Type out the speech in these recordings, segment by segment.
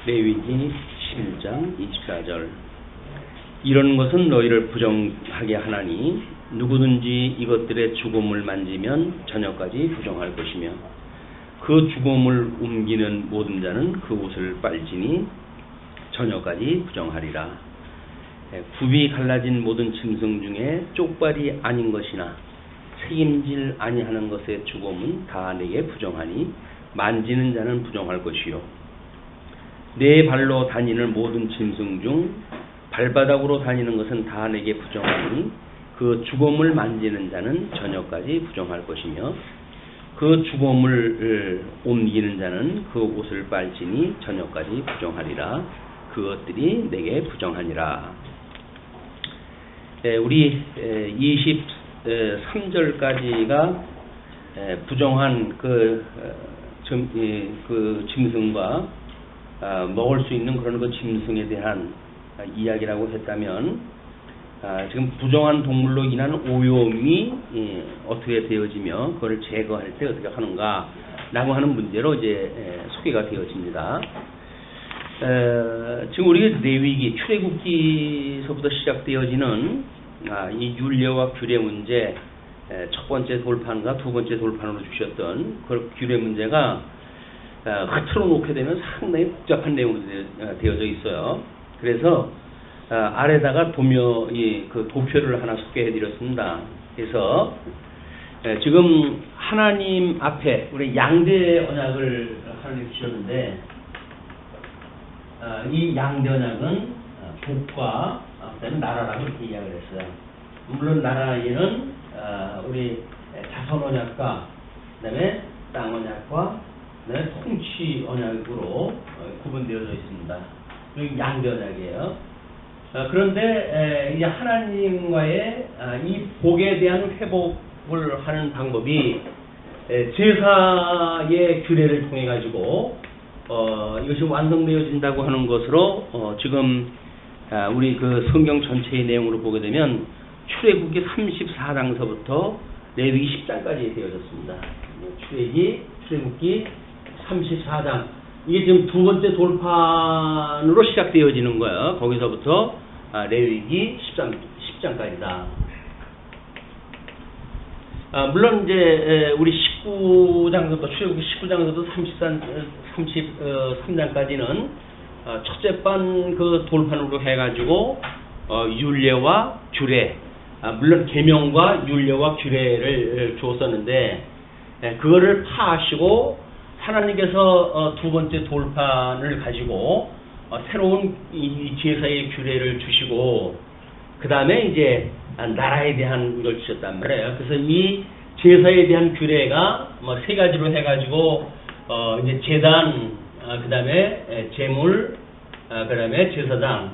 레위기 11장 24절. 이런 것은 너희를 부정하게 하나니 누구든지 이것들의 죽음을 만지면 저녁까지 부정할 것이며 그 죽음을 옮기는 모든 자는 그 옷을 빨지니 저녁까지 부정하리라. 굽이 갈라진 모든 짐승 중에 쪽발이 아닌 것이나 책임질 아니하는 것의 죽음은 다 내게 부정하니 만지는 자는 부정할 것이요 네 발로 다니는 모든 짐승 중 발바닥으로 다니는 것은 다 내게 부정하니 그 죽음을 만지는 자는 저녁까지 부정할 것이며 그 죽음을 옮기는 자는 그 옷을 빨지니 저녁까지 부정하리라. 그것들이 내게 부정하니라. 우리 23절까지가 부정한 그 짐승과 먹을 수 있는 그런 그 짐승에 대한 이야기라고 했다면, 지금 부정한 동물로 인한 오염이 어떻게 되어지며 그걸 제거할 때 어떻게 하는가 라고 하는 문제로 이제 소개가 되어집니다. 지금 우리 레위기 출애굽기서부터 시작되어지는 이 율례와 규례 문제, 첫 번째 돌판과 두 번째 돌판으로 주셨던 그 규례 문제가 흐트러 놓게 되면 상당히 복잡한 내용으로 되어져 있어요. 그래서 아래다가 그 도표를 하나 소개해 드렸습니다. 그래서 지금 하나님 앞에 우리 양대 언약을 하나님 주셨는데, 이 양대 언약은 복과 그다음에 나라라고 이렇게 이야기를 했어요. 물론 나라에는 우리 자선 언약과 그다음에 땅 언약과 그다음에 통치 언약으로 구분되어져 있습니다. 여기 양대 언약이에요. 그런데 이제 하나님과의 이 복에 대한 회복을 하는 방법이 제사의 규례를 통해 가지고 이것이 완성되어진다고 하는 것으로 지금 우리 그 성경 전체의 내용으로 보게 되면 출애굽기 34장서부터 레위기 10장까지 되어졌습니다. 출애굽기 34장, 이게 지금 두 번째 돌판으로 시작되어지는 거예요. 거기서부터 레위기 10장까지다. 물론 이제 우리 19장부터 출애굽기 19장부터 33장까지는 첫째 반 그 돌판으로 해가지고 율례와 규례, 물론 계명과 율례와 규례를 주었었는데, 그거를 파하시고 하나님께서 두 번째 돌판을 가지고 새로운 이 제사의 규례를 주시고, 그 다음에 이제 나라에 대한 걸 주셨단 말이에요. 그래서 이 제사에 대한 규례가 세 가지로 해가지고 이제 제단, 그 다음에 제물, 그 다음에 제사장,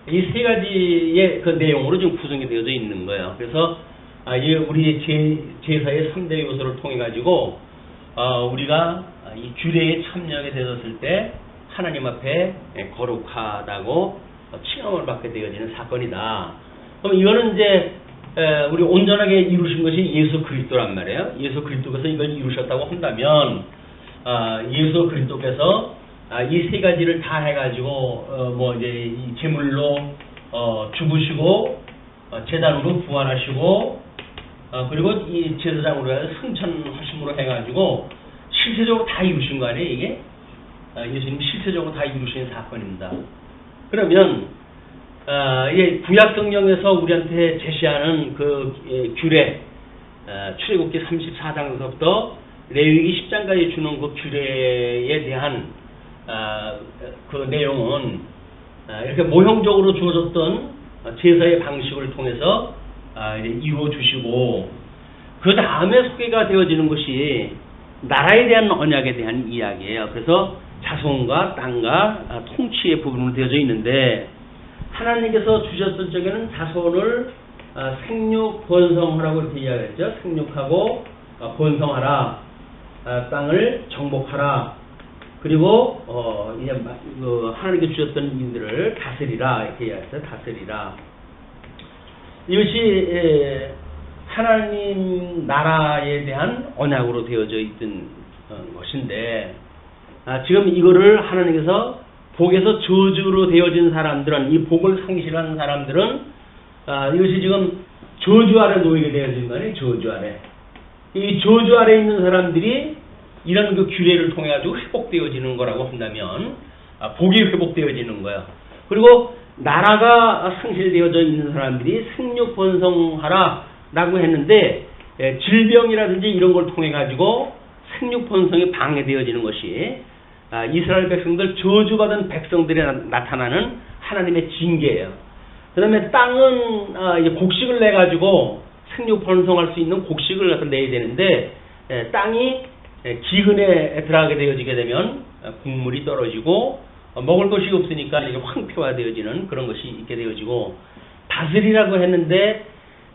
이 세 가지의 그 내용으로 지금 구성이 되어져 있는 거예요. 그래서 우리 제사의 3대 요소를 통해 가지고 우리가 이 규례에 참여하게 되었을 때 하나님 앞에 거룩하다고 칭함을 받게 되어지는 사건이다. 그럼 이거는 이제 우리 온전하게 이루신 것이 예수 그리스도란 말이에요. 예수 그리스도께서 이걸 이루셨다고 한다면 예수 그리스도께서 이 세 가지를 다 해가지고 뭐 이제 이 제물로 죽으시고 제단으로 부활하시고 그리고 이 제사장으로 승천하심으로 해가지고 실체적으로 다 이루신 거 아니에요, 이게? 예수님이 실체적으로 다 이루신 사건입니다. 그러면 이 구약 성경에서 우리한테 제시하는 그 규례, 출애굽기 34장서부터 레위기 10장까지 주는 그 규례에 대한 그 내용은 이렇게 모형적으로 주어졌던 제사의 방식을 통해서 이루어 주시고, 그 다음에 소개가 되어지는 것이 나라에 대한 언약에 대한 이야기예요. 그래서 자손과 땅과 통치의 부분으로 되어져 있는데, 하나님께서 주셨던 쪽에는 자손을 생육 번성하라고 이렇게 이야기했죠. 생육하고 번성하라, 땅을 정복하라, 그리고 이제 하나님께 주셨던 인들을 다스리라 이렇게 이야기했어요. 다스리라. 이것이 하나님 나라에 대한 언약으로 되어져 있던 것인데, 지금 이거를 하나님께서 복에서 저주로 되어진 사람들은, 이 복을 상실한 사람들은 이것이 지금 저주 아래 놓이게 되어진 거 아니에요. 저주 아래. 이 저주 아래 있는 사람들이 이런 그 규례를 통해 가지고 회복되어지는 거라고 한다면 복이 회복되어지는 거예요. 그리고 나라가 상실되어져 있는 사람들이 생육 번성하라 라고 했는데, 질병이라든지 이런 걸 통해 가지고 생육 번성이 방해되어지는 것이 이스라엘 백성들, 저주받은 백성들에 나타나는 하나님의 징계예요. 그 다음에 땅은 이제 곡식을 내 가지고 생육 번성할 수 있는 곡식을 갖다 내야 되는데, 땅이 기근에 들어가게 되어지게 되면 국물이 떨어지고 먹을 것이 없으니까 이게 황폐화되어지는 그런 것이 있게 되어지고, 다스리라고 했는데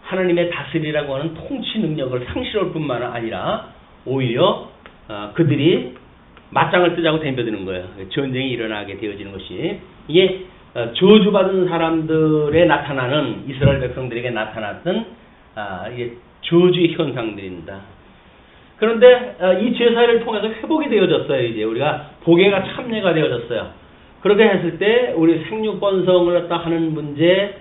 하나님의 다스리라고 하는 통치 능력을 상실할 뿐만 아니라 오히려 그들이 맞짱을 뜨자고 덤벼드는 거예요. 전쟁이 일어나게 되어지는 것이, 이게 저주받은 사람들에 나타나는, 이스라엘 백성들에게 나타났던 이게 저주의 현상들입니다. 그런데 이 제사를 통해서 회복이 되어졌어요. 이제 우리가 복에가 참여가 되어졌어요. 그렇게 했을 때 우리 생육 번성을 갖다 하는 문제,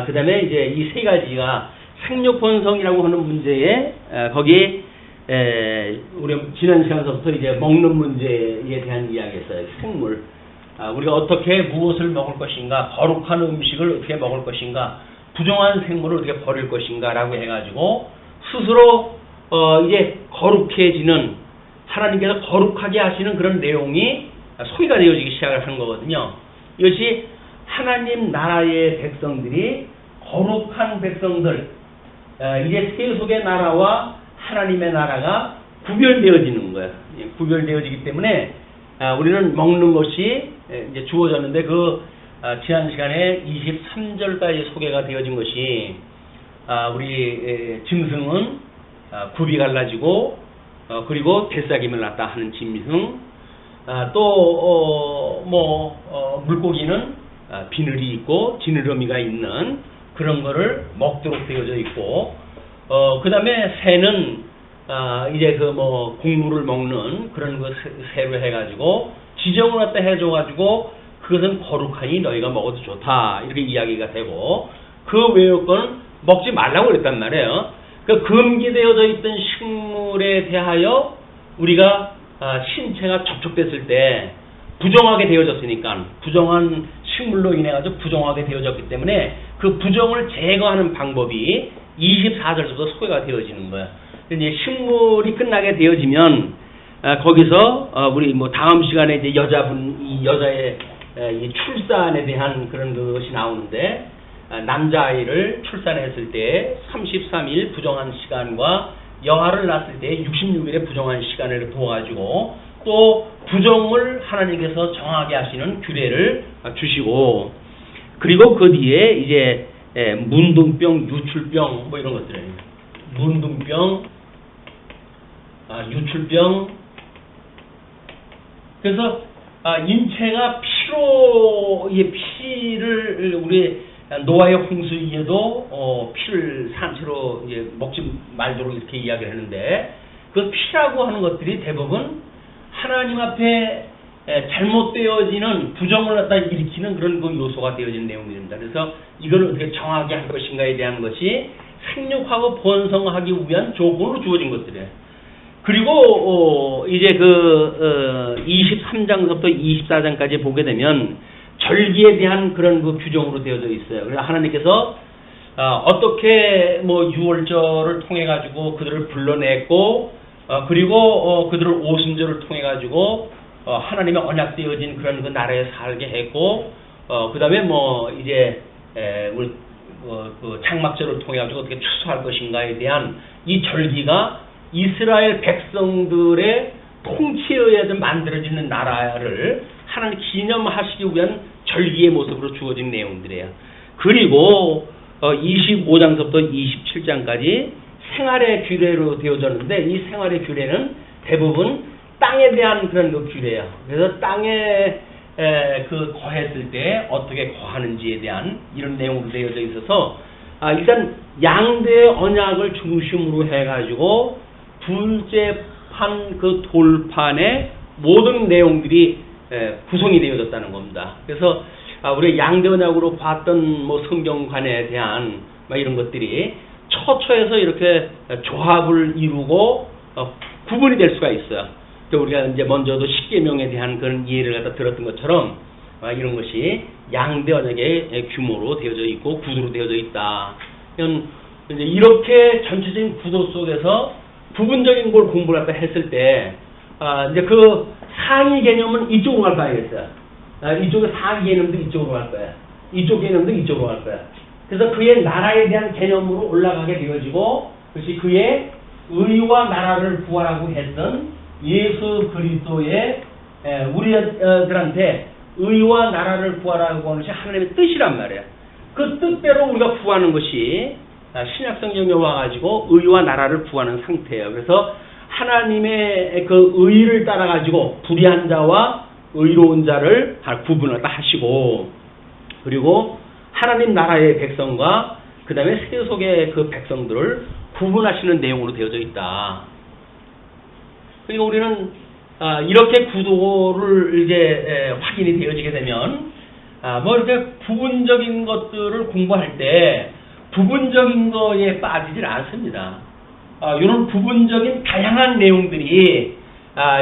그 다음에 이제 이 세 가지가 생육 번성이라고 하는 문제에 거기에 우리 지난 시간서부터 이제 먹는 문제에 대한 이야기했어요. 생물, 우리가 어떻게 무엇을 먹을 것인가, 거룩한 음식을 어떻게 먹을 것인가, 부정한 생물을 어떻게 버릴 것인가라고 해가지고 스스로 이제 거룩해지는, 하나님께서 거룩하게 하시는 그런 내용이 소개가 되어지기 시작을 한 거거든요. 이것이 하나님 나라의 백성들이 거룩한 백성들, 이제 세속의 나라와 하나님의 나라가 구별되어지는 거예요. 구별되어지기 때문에 우리는 먹는 것이 이제 주어졌는데, 그 지난 시간에 23절까지 소개가 되어진 것이 우리 짐승은 굽이 갈라지고, 그리고 대싸김을 낳다 하는 짐승, 또 물고기는 비늘이 있고 지느러미가 있는 그런 거를 먹도록 되어져 있고, 그 다음에 새는 이제 그 곡물을 먹는 그런 그 새로 해가지고 지정을 갖다 해줘가지고 그것은 거룩하니 너희가 먹어도 좋다, 이렇게 이야기가 되고, 그 외의 거는 먹지 말라고 그랬단 말이에요. 그 금기되어져 있던 식물에 대하여 우리가 신체가 접촉됐을 때 부정하게 되어졌으니까, 부정한 식물로 인해 가지고 부정하게 되어졌기 때문에 그 부정을 제거하는 방법이 24절부터 소개가 되어지는 거예요. 이제 식물이 끝나게 되어지면 거기서 우리 다음 시간에 이제 이 여자의 이 출산에 대한 그런 것이 나오는데, 남자아이를 출산했을 때 33일 부정한 시간과 여아를 낳았을 때 66일의 부정한 시간을 두어가지고 또 부정을 하나님께서 정하게 하시는 규례를 주시고, 그리고 그 뒤에 이제 문둥병, 유출병 이런 것들, 문둥병, 유출병, 그래서 인체가 피를 우리 노아의 홍수에도 피를 산채로 이제 먹지 말도록 이렇게 이야기를 하는데, 그 피라고 하는 것들이 대부분 하나님 앞에 잘못되어지는 부정을 갖다 일으키는 그런 그 요소가 되어진 내용입니다. 그래서 이걸 어떻게 정하게 할 것인가에 대한 것이 생육하고 번성하기 위한 조건으로 주어진 것들이에요. 그리고 이제 23장부터 24장까지 보게 되면 절기에 대한 그런 그 규정으로 되어져 있어요. 그래서 하나님께서 어떻게 유월절을 통해 가지고 그들을 불러냈고, 그리고 그들을 오순절을 통해 가지고 하나님의 언약되어진 그런 그 나라에 살게 했고, 그 다음에 이제 우리 그 장막절을 통해 가지고 어떻게 추수할 것인가에 대한 이 절기가 이스라엘 백성들의 통치에 의해서 만들어지는 나라를 하나님 기념하시기 위한 절기의 모습으로 주어진 내용들이에요. 그리고 25장부터 27장까지 생활의 규례로 되어졌는데, 이 생활의 규례는 대부분 땅에 대한 그런 그 규례예요. 그래서 땅에 거했을 때 어떻게 거하는지에 대한 이런 내용으로 되어져 있어서, 일단 양대의 언약을 중심으로 해가지고 둘째 판 그 돌판의 모든 내용들이 구성이 되어졌다는 겁니다. 그래서 우리 양대 언약으로 봤던 뭐 성경관에 대한 이런 것들이 처처에서 이렇게 조합을 이루고 구분이 될 수가 있어요. 우리가 이제 먼저도 십계명에 대한 그런 이해를 갖다 들었던 것처럼 이런 것이 양대 언약의 규모로 되어져 있고 구도로 되어져 있다. 이제 이렇게 전체적인 구도 속에서 부분적인 걸 공부를 갖다 했을 때 이제 그 상위 개념은 이쪽으로 갈 거야겠어요. 이쪽의 상위 개념도 이쪽으로 갈 거야. 이쪽 개념도 이쪽으로 갈 거야. 그래서 그의 나라에 대한 개념으로 올라가게 되어지고, 그것이 그의 의와 나라를 구하라고 했던 예수 그리스도의 우리들한테 의와 나라를 구하라고 하는 것이 하나님의 뜻이란 말이에요. 그 뜻대로 우리가 구하는 것이 신약성경에 와가지고 의와 나라를 구하는 상태예요. 그래서 하나님의 그 의를 따라가지고 불의한 자와 의로운 자를 구분을 하시고, 그리고 하나님 나라의 백성과 그 다음에 세속의 그 백성들을 구분하시는 내용으로 되어져 있다. 그리고 우리는 이렇게 구도를 이제 확인이 되어지게 되면 뭐 이렇게 부분적인 것들을 공부할 때 부분적인 거에 빠지질 않습니다. 이런 부분적인 다양한 내용들이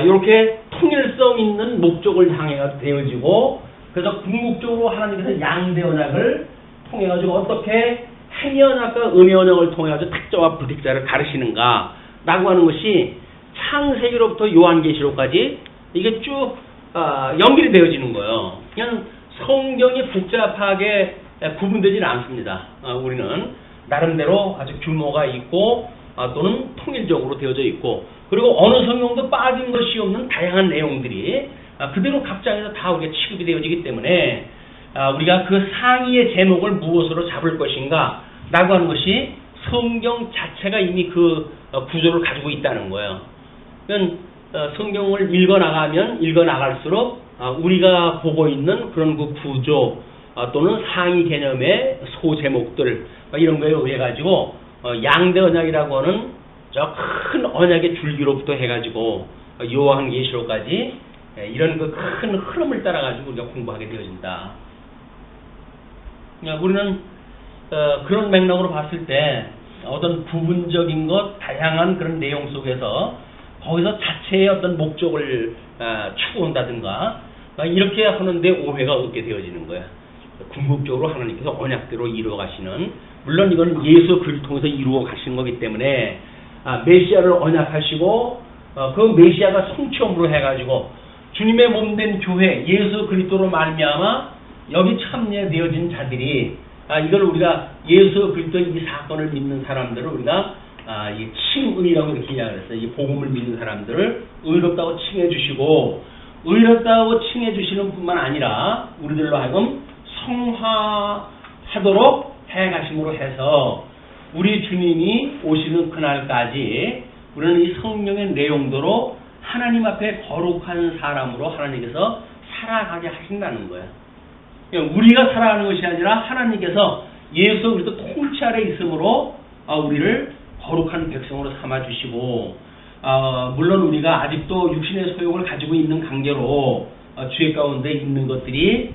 이렇게 통일성 있는 목적을 향해 되어지고, 그래서 궁극적으로 하나님께서 양대 언약을 통해 가지고 어떻게 행위 언약과 은혜 언약을 통해 가지고 특자와 불특자를 가르치는가 라고 하는 것이 창세기로부터 요한계시록까지 이게 쭉 연결이 되어지는 거예요. 그냥 성경이 복잡하게 구분되지는 않습니다. 우리는 나름대로 아주 규모가 있고 또는 통일적으로 되어져 있고, 그리고 어느 성경도 빠진 것이 없는 다양한 내용들이 그대로 각 장에서 다 우리가 취급이 되어지기 때문에 우리가 그 상위의 제목을 무엇으로 잡을 것인가 라고 하는 것이 성경 자체가 이미 그 구조를 가지고 있다는 거예요. 그러니까 성경을 읽어나가면 읽어나갈수록 우리가 보고 있는 그런 그 구조 또는 상위 개념의 소제목들 이런 거에 의해 가지고 양대 언약이라고 하는 저 큰 언약의 줄기로부터 해가지고 요한계시록까지 이런 그 큰 흐름을 따라 가지고 우리가 공부하게 되어진다. 우리는 그런 맥락으로 봤을 때 어떤 부분적인 것, 다양한 그런 내용 속에서 거기서 자체의 어떤 목적을 추구한다든가 이렇게 하는데 오해가 없게 되어지는 거야. 궁극적으로 하나님께서 언약대로 이루어 가시는, 물론 이건 예수 그리스도를 통해서 이루어 가시는 거기 때문에 메시아를 언약하시고 그 메시아가 성취함으로 해가지고 주님의 몸된 교회 예수 그리스도로 말미암아 여기 참여되어진 자들이 이걸 우리가 예수 그리스도의 이 사건을 믿는 사람들을 우리가 이 칭의라고 이렇게 이야기를 했어요. 이 복음을 믿는 사람들을 의롭다고 칭해 주시고, 의롭다고 칭해 주시는 뿐만 아니라 우리들로 하여금 성화하도록 해 가심으로 해서 우리 주님이 오시는 그날까지 우리는 이 성령의 내용대로 하나님 앞에 거룩한 사람으로 하나님께서 살아가게 하신다는 거예요. 우리가 살아가는 것이 아니라 하나님께서 예수 그리스도 통치 아래 있으므로 우리를 거룩한 백성으로 삼아주시고, 물론 우리가 아직도 육신의 소욕을 가지고 있는 관계로 죄 가운데 있는 것들이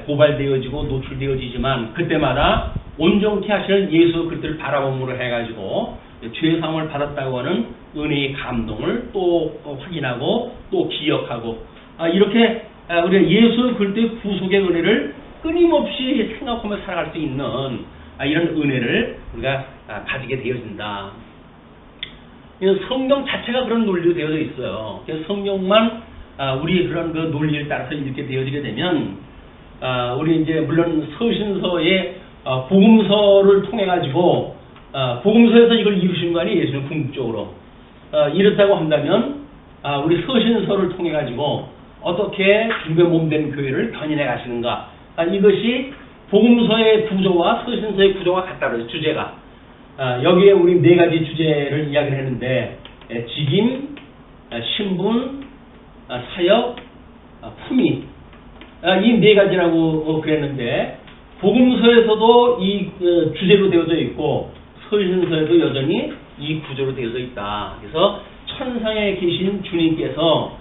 고발되어지고 노출되어지지만 그때마다 온전케 하시는 예수 그리스도를 바라봄으로 해가지고 죄 사함을 받았다고 하는 은혜의 감동을 또 확인하고 또 기억하고, 이렇게 우리가 예수 그리스도의 구속의 은혜를 끊임없이 생각하며 살아갈 수 있는 이런 은혜를 우리가 가지게 되어진다. 성경 자체가 그런 논리로 되어져 있어요. 그래서 성경만 우리 그런 그 논리를 따라서 읽게 되어지게 되면 우리 이제 물론 서신서의 복음서를 통해 가지고 복음서에서 이걸 이루신 거 아니에요. 예수는 궁극적으로 이렇다고 한다면 우리 서신서를 통해 가지고 어떻게 주님의 몸된 교회를 견인해 가시는가, 이것이 복음서의 구조와 서신서의 구조가 같다고요. 주제가 여기에 우리 네 가지 주제를 이야기를 했는데 직임, 신분, 사역, 품위, 이 네 가지라고 그랬는데 복음서에서도 이 주제로 되어져 있고 서신서에도 여전히 이 구조로 되어져 있다. 그래서 천상에 계신 주님께서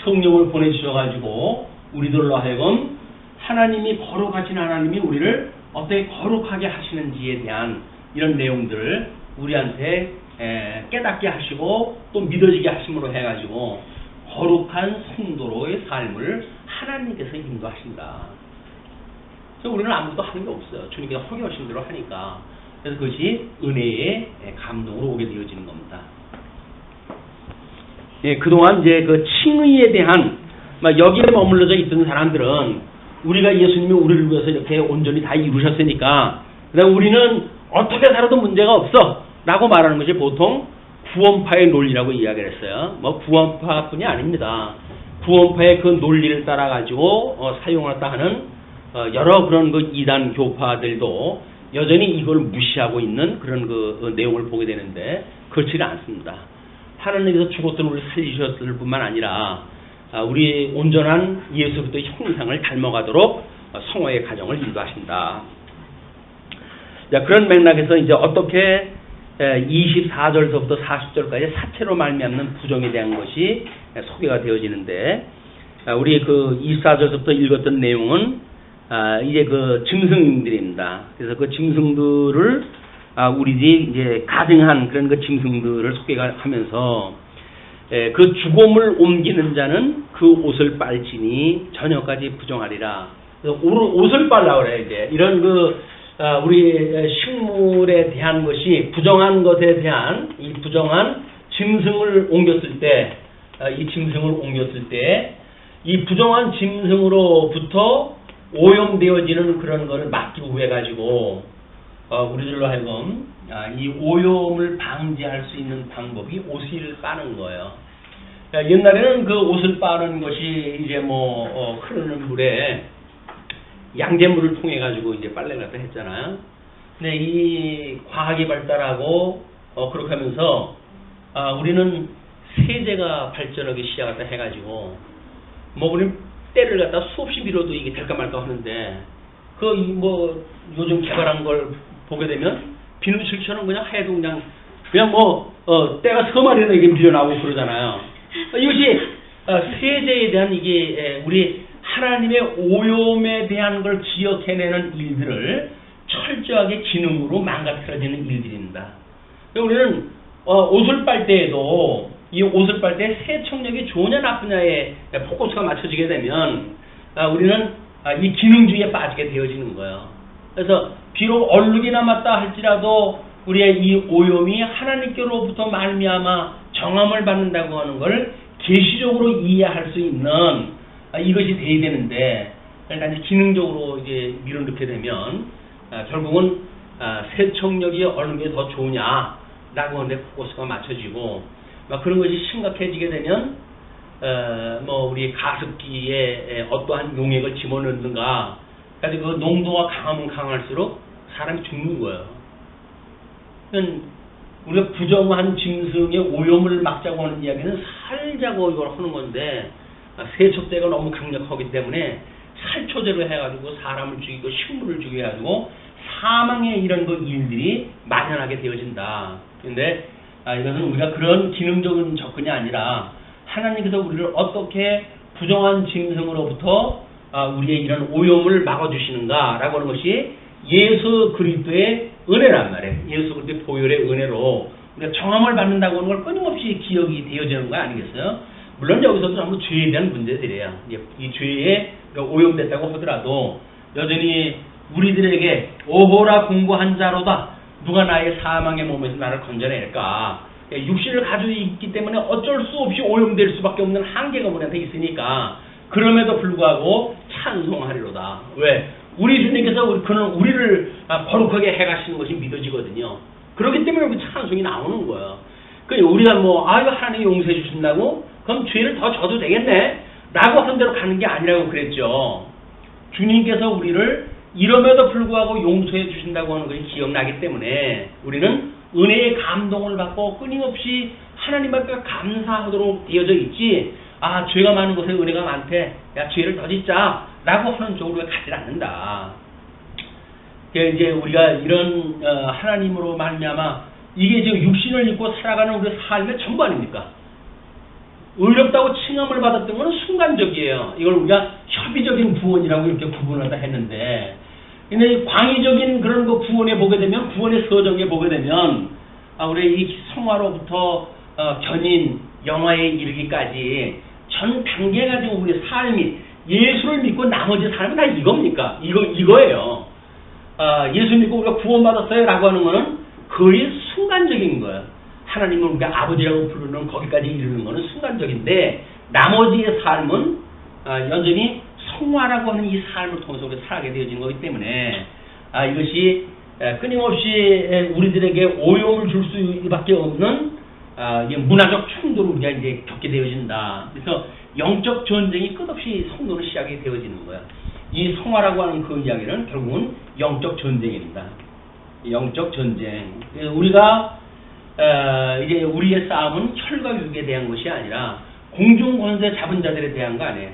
성령을 보내주셔가지고 우리들로 하여금 하나님이 거룩하신 하나님이 우리를 어떻게 거룩하게 하시는지에 대한 이런 내용들을 우리한테 깨닫게 하시고 또 믿어지게 하심으로 해가지고 거룩한 성도로의 삶을 하나님께서 인도하신다. 그래서 우리는 아무것도 하는 게 없어요. 주님께서 허기하신 대로 하니까. 그래서 그것이 은혜의 감동으로 오게 되어지는 겁니다. 예, 그동안 이제 그 칭의에 대한 여기에 머물러져 있던 사람들은 우리가 예수님이 우리를 위해서 이렇게 온전히 다 이루셨으니까 그다음 우리는 어떻게 살아도 문제가 없어 라고 말하는 것이 보통 구원파의 논리라고 이야기를 했어요. 뭐 구원파뿐이 아닙니다. 구원파의 그 논리를 따라 가지고 사용했다 하는 여러 그런 그 이단 교파들도 여전히 이걸 무시하고 있는 그런 그 내용을 보게 되는데 그렇지는 않습니다. 하나님께서 죽었던 우리를 살리셨을 뿐만 아니라 우리 온전한 예수 그리스도의 형상을 닮아가도록 성화의 과정을 인도하신다. 자, 그런 맥락에서 이제 어떻게 24절서부터 40절까지 사체로 말미암는 부정에 대한 것이 소개가 되어지는데 우리 그 24절서부터 읽었던 내용은 이제 그 짐승들입니다. 그래서 그 짐승들을 우리들이 이제 가증한 그런 그 짐승들을 소개하면서 그 죽음을 옮기는 자는 그 옷을 빨지니 저녁까지 부정하리라. 그래서 옷을 빨라 그래 이제 이런 그 우리 식물에 대한 것이 부정한 것에 대한 이 부정한 짐승을 옮겼을 때 이 짐승을 옮겼을 때 이 부정한 짐승으로부터 오염되어지는 그런 거를 막기 위해 가지고 우리들로 하여금 이 오염을 방지할 수 있는 방법이 옷을 빠는 거예요. 옛날에는 그 옷을 빠는 것이 이제 뭐 흐르는 물에 양잿물을 통해 가지고 이제 빨래를 갖다 했잖아요. 근데 이 과학이 발달하고 그렇게 하면서 우리는 세제가 발전하기 시작했다 해가지고 뭐 우리 때를 갖다 수없이 밀어도 이게 될까 말까 하는데 그 뭐 요즘 개발한 걸 보게 되면 비누칠처럼 그냥 해도 그냥 뭐 때가 서말이나 이게 밀려나오고 그러잖아요. 이것이 세제에 대한 이게 우리 하나님의 오염에 대한 걸 기억해내는 일들을 철저하게 기능으로 망가뜨려지는 일들입니다. 우리는 옷을 빨 때에도 이 옷을 빨 때 세척력이 좋으냐 나쁘냐에 포커스가 맞춰지게 되면 우리는 이 기능주의에 빠지게 되어지는 거예요. 그래서 비록 얼룩이 남았다 할지라도 우리의 이 오염이 하나님께로부터 말미암아 정함을 받는다고 하는 걸 계시적으로 이해할 수 있는 이것이 돼야 되는데 그러니까 이제 기능적으로 이제 밀어넣게 되면 결국은 세척력이 어느 게 더 좋으냐라고 하는데 포커스가 맞춰지고 그런 것이 심각해지게 되면 뭐 우리 가습기에 어떠한 용액을 집어넣는가 그래서 그 농도가 강하면 강할수록 사람이 죽는 거예요. 우리가 부정한 짐승의 오염을 막자고 하는 이야기는 살자고 이걸 하는 건데 세척제가 너무 강력하기 때문에 살초제로 해가지고 사람을 죽이고 식물을 죽이고 해가지고 사망의 이런 그 일들이 만연하게 되어진다. 근데 이것은 우리가 그런 기능적인 접근이 아니라 하나님께서 우리를 어떻게 부정한 짐승으로부터 우리의 이런 오염을 막아주시는가라고 하는 것이 예수 그리스도의 은혜란 말이에요. 예수 그리스도의 보혈의 은혜로 우리가 정함을 받는다고 하는 걸 끊임없이 기억이 되어지는 거 아니겠어요? 물론 여기서도 전부 죄에 대한 문제들이에요. 이 죄에 오염됐다고 하더라도 여전히 우리들에게 오호라 공고한 자로다. 누가 나의 사망의 몸에서 나를 건져낼까? 육신을 가지고 있기 때문에 어쩔 수 없이 오염될 수밖에 없는 한계가 우리한테 있으니까 그럼에도 불구하고 찬송하리로다. 왜? 우리 주님께서 그는 우리를 거룩하게 해가시는 것이 믿어지거든요. 그렇기 때문에 그 찬송이 나오는 거예요. 그러니까 우리가 이거 하나님이 용서해 주신다고? 그럼 죄를 더 져도 되겠네? 라고 하는 대로 가는 게 아니라고 그랬죠. 주님께서 우리를 이럼에도 불구하고 용서해 주신다고 하는 것이 기억나기 때문에 우리는 은혜의 감동을 받고 끊임없이 하나님 앞에 감사하도록 되어져 있지 죄가 많은 곳에 은혜가 많대. 야, 죄를 더 짓자. 라고 하는 쪽으로 가지 않는다. 이제 우리가 이런 하나님으로 말미암아 이게 지금 육신을 입고 살아가는 우리의 삶의 전부 아닙니까? 의롭다고 칭함을 받았던 것은 순간적이에요. 이걸 우리가 협의적인 구원이라고 이렇게 구분을 다 했는데, 근데 광의적인 그런 거 구원에 보게 되면, 구원의 서정에 보게 되면, 우리 이 성화로부터 견인, 영화에 이르기까지 전 단계 가지고 우리의 삶이, 예수를 믿고 나머지 삶은 다 이겁니까? 이거예요. 예수 믿고 우리가 구원받았어요 라고 하는 거는 거의 순간적인 거예요. 하나님을 우리가 아버지라고 부르는 거기까지 이르는 거는 순간적인데, 나머지의 삶은 여전히 성화라고 하는 이 삶을 통해서 우리가 살아가게 되어지는 거기 때문에 이것이 끊임없이 우리들에게 오염을 줄 수밖에 없는 문화적 충돌을 우리가 이제 겪게 되어진다. 그래서 영적 전쟁이 끝없이 성도는 시작이 되어지는 거야. 이 성화라고 하는 그 이야기는 결국은 영적 전쟁입니다. 영적 전쟁. 우리가 이제 우리의 싸움은 혈과 육에 대한 것이 아니라 공중 권세 잡은 자들에 대한 거 아니에요.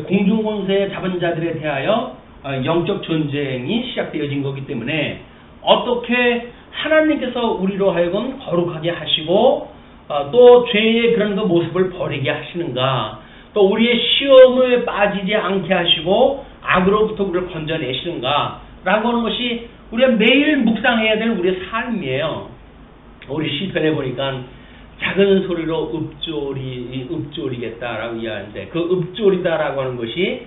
공중 권세 잡은 자들에 대하여 영적 전쟁이 시작되어진 거기 때문에 어떻게 하나님께서 우리로 하여금 거룩하게 하시고 또 죄의 그런 그 모습을 버리게 하시는가, 또 우리의 시험에 빠지지 않게 하시고 악으로부터 우리를 건져내시는가 라고 하는 것이 우리가 매일 묵상해야 될 우리의 삶이에요. 우리 시편에 보니까 작은 소리로 읊조리겠다라고 이야기하는데, 그 읊조리다라고 하는 것이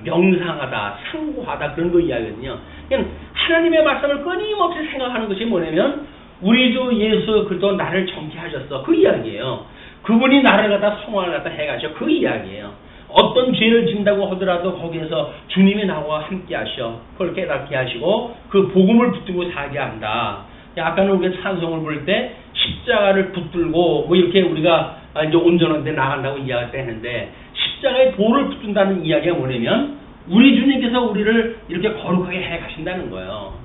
명상하다, 상고하다 그런 거 이야기거든요. 그냥 하나님의 말씀을 끊임없이 생각하는 것이 뭐냐면, 우리 주 예수 그리스도 나를 정죄하셨어, 그 이야기예요. 그분이 나를 갖다 성화를 갖다 해가셔, 그 이야기예요. 어떤 죄를 짓는다고 하더라도 거기에서 주님이 나와 함께 하셔, 그걸 깨닫게 하시고 그 복음을 붙들고 살게 한다. 아까는 우리가 찬송을 부를 때 십자가를 붙들고 뭐 이렇게 우리가 이제 온전한 데 나간다고 이야기할 때 했는데, 십자가에 돌을 붙든다는 이야기가 뭐냐면 우리 주님께서 우리를 이렇게 거룩하게 해 가신다는 거예요.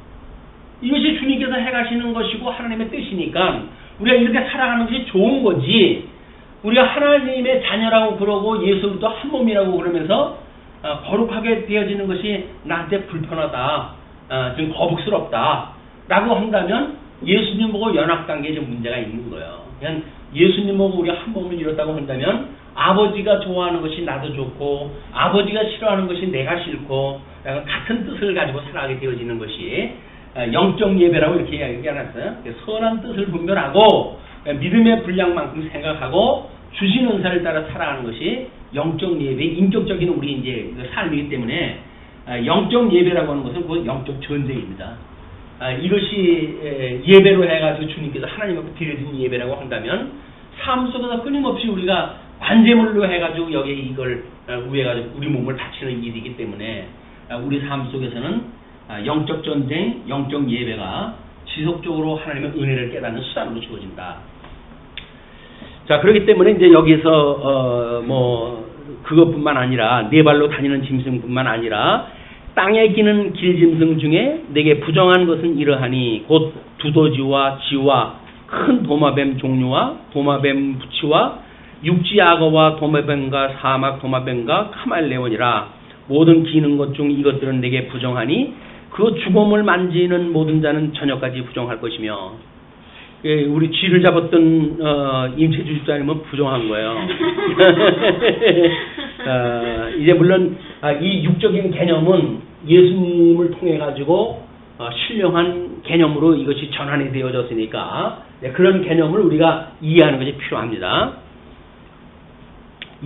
이것이 주님께서 해 가시는 것이고 하나님의 뜻이니까 우리가 이렇게 살아가는 것이 좋은 거지, 우리가 하나님의 자녀라고 그러고 예수도 한 몸이라고 그러면서 거룩하게 되어지는 것이 나한테 불편하다, 좀 거북스럽다 라고 한다면 예수님 보고 연합관계에 좀 문제가 있는 거예요. 그냥 예수님 보고 우리가 한 몸을 이뤘다고 한다면 아버지가 좋아하는 것이 나도 좋고 아버지가 싫어하는 것이 내가 싫고 같은 뜻을 가지고 살아가게 되어지는 것이 영적 예배라고 이렇게 이야기해놨어요. 선한 뜻을 분별하고 믿음의 분량만큼 생각하고 주신 은사를 따라 살아가는 것이 영적 예배, 인격적인 우리 이제 삶이기 때문에 영적 예배라고 하는 것은 그 영적 전쟁입니다. 이것이 예배로 해가지고 주님께서 하나님 앞에 드려진 예배라고 한다면 삶 속에서 끊임없이 우리가 관제물로 해가지고 여기에 이걸 위해가지고 우리 몸을 바치는 일이기 때문에 우리 삶 속에서는 영적 전쟁, 영적 예배가 지속적으로 하나님의 은혜를 깨닫는 수단으로 주어진다. 자, 그렇기 때문에 이제 여기서 그것뿐만 아니라 네 발로 다니는 짐승뿐만 아니라 땅에 기는 길짐승 중에 내게 부정한 것은 이러하니 곧 두더지와 쥐와 큰 도마뱀 종류와 도마뱀 부치와 육지 악어와 도마뱀과 사막 도마뱀과 카멜레온이라. 모든 기는 것 중 이것들은 내게 부정하니 그 죽음을 만지는 모든 자는 저녁까지 부정할 것이며. 우리 쥐를 잡았던 임채주 집사님은 부정한 거예요. 이제 물론 이 육적인 개념은 예수님을 통해 가지고 신령한 개념으로 이것이 전환이 되어졌으니까 그런 개념을 우리가 이해하는 것이 필요합니다.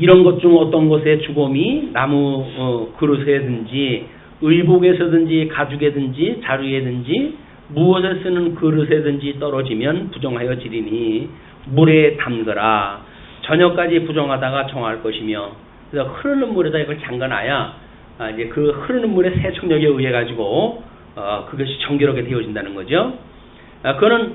이런 것 중 어떤 것의 죽음이 나무 그릇에든지 의복에서든지 가죽에든지 자루에든지 무엇에 쓰는 그릇에든지 떨어지면 부정하여 지리니 물에 담그라. 저녁까지 부정하다가 정할 것이며. 그래서 흐르는 물에다 이걸 잠가놔야 이제 그 흐르는 물의 세척력에 의해 가지고 그것이 정결하게 되어진다는 거죠. 그거는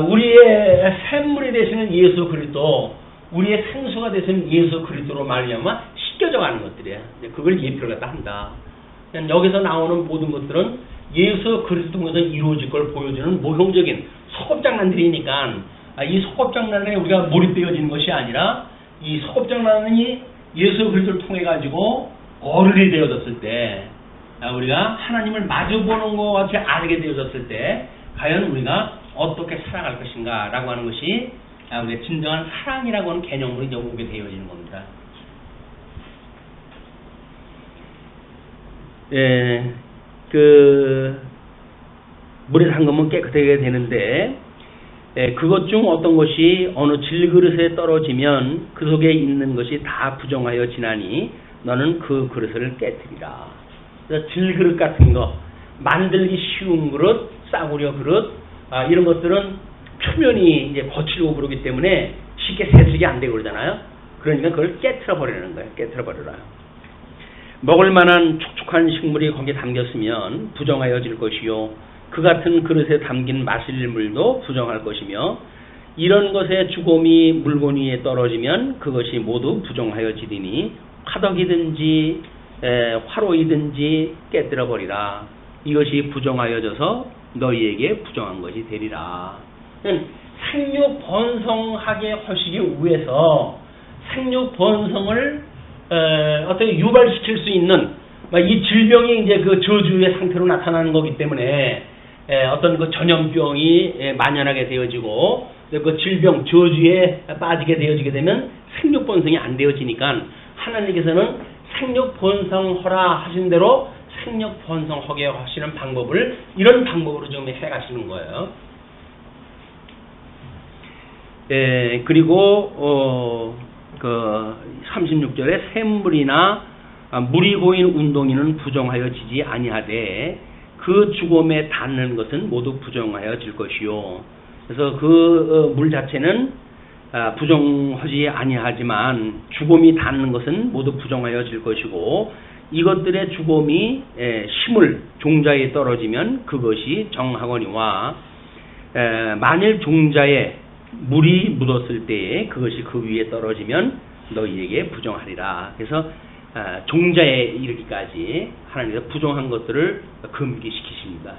우리의 샘물이 되시는 예수 그리스도, 우리의 생수가 되시는 예수 그리스도로 말미암아 씻겨져 가는 것들이에요. 그걸 예표를 갖다 한다. 여기서 나오는 모든 것들은 예수 그리스도 통해서 이루어질 걸 보여주는 모형적인 소꿉장난들이니까 이 소꿉장난에 우리가 몰입되어지는 것이 아니라 이 소꿉장난이 예수 그리스도를 통해 가지고 어른이 되어졌을 때 우리가 하나님을 마주보는 것 같이 알게 되어졌을 때 과연 우리가 어떻게 살아갈 것인가 라고 하는 것이 우리가 진정한 사랑이라고 하는 개념으로 이제 오게 되어지는 겁니다. 예, 물에 담그면 깨끗하게 되는데, 그것 중 어떤 것이 어느 질그릇에 떨어지면 그 속에 있는 것이 다 부정하여 지나니 너는 그 그릇을 깨뜨리라. 그래서 질그릇 같은 거, 만들기 쉬운 그릇, 싸구려 그릇, 이런 것들은 표면이 이제 거칠고 그러기 때문에 쉽게 세척이 안 되고 그러잖아요. 그러니까 그걸 깨트려 버리는 거예요. 깨트려 버려라. 먹을 만한 촉촉한 식물이 거기에 담겼으면 부정하여질 것이요, 그 같은 그릇에 담긴 마실 물도 부정할 것이며, 이런 것에 주곰이 물건 위에 떨어지면 그것이 모두 부정하여지리니 화덕이든지 화로이든지 깨뜨려 버리라. 이것이 부정하여져서 너희에게 부정한 것이 되리라. 생육 번성하게 하시기 위해서 생육 번성을 어떻게 유발시킬 수 있는 이 질병이 이제 그 저주의 상태로 나타나는 거기 때문에 어떤 그 전염병이 만연하게 되어지고 그 질병 저주에 빠지게 되어지게 되면 생육 번성이 안 되어지니까 하나님께서는 생육 번성하라 하신 대로 생육 번성하게 하시는 방법을 이런 방법으로 좀 해가시는 거예요. 그리고 그 36절에 샘물이나 물이 고인 운동이는 부정하여지지 아니하되 그 죽음에 닿는 것은 모두 부정하여질 것이요. 그래서 그 물 자체는 부정하지 아니하지만 죽음이 닿는 것은 모두 부정하여질 것이고, 이것들의 죽음이 식물 종자에 떨어지면 그것이 정하거니와 만일 종자에 물이 묻었을 때에 그것이 그 위에 떨어지면 너희에게 부정하리라. 그래서 종자에 이르기까지 하나님께서 부정한 것들을 금기시키십니다.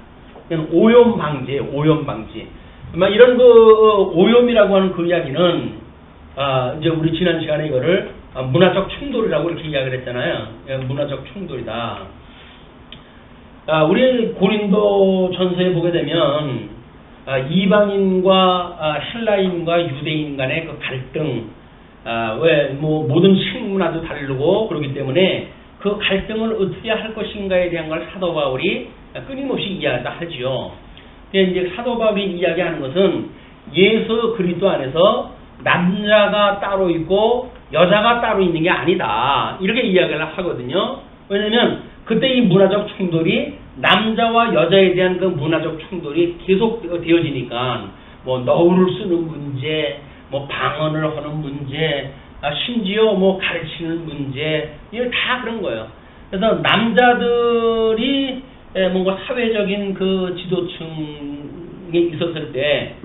오염 방지, 오염 방지. 이런 오염이라고 하는 그 이야기는 이제 우리 지난 시간에 이거를 문화적 충돌이라고 이렇게 이야기를 했잖아요. 문화적 충돌이다. 우리 고린도 전서에 보게 되면 이방인과 헬라인과 유대인 간의 그 갈등, 모든 식문화도 다르고 그렇기 때문에 그 갈등을 어떻게 할 것인가에 대한 걸 사도 바울이 끊임없이 이야기하지요. 이제 사도 바울이 이야기하는 것은 예수 그리스도 안에서 남자가 따로 있고 여자가 따로 있는 게 아니다, 이렇게 이야기를 하거든요. 왜냐면 그때 이 문화적 충돌이 남자와 여자에 대한 그 문화적 충돌이 계속 되어지니까 너울을 쓰는 문제, 방언을 하는 문제, 심지어 가르치는 문제, 이거 다 그런 거예요. 그래서 남자들이 뭔가 사회적인 그 지도층에 있었을 때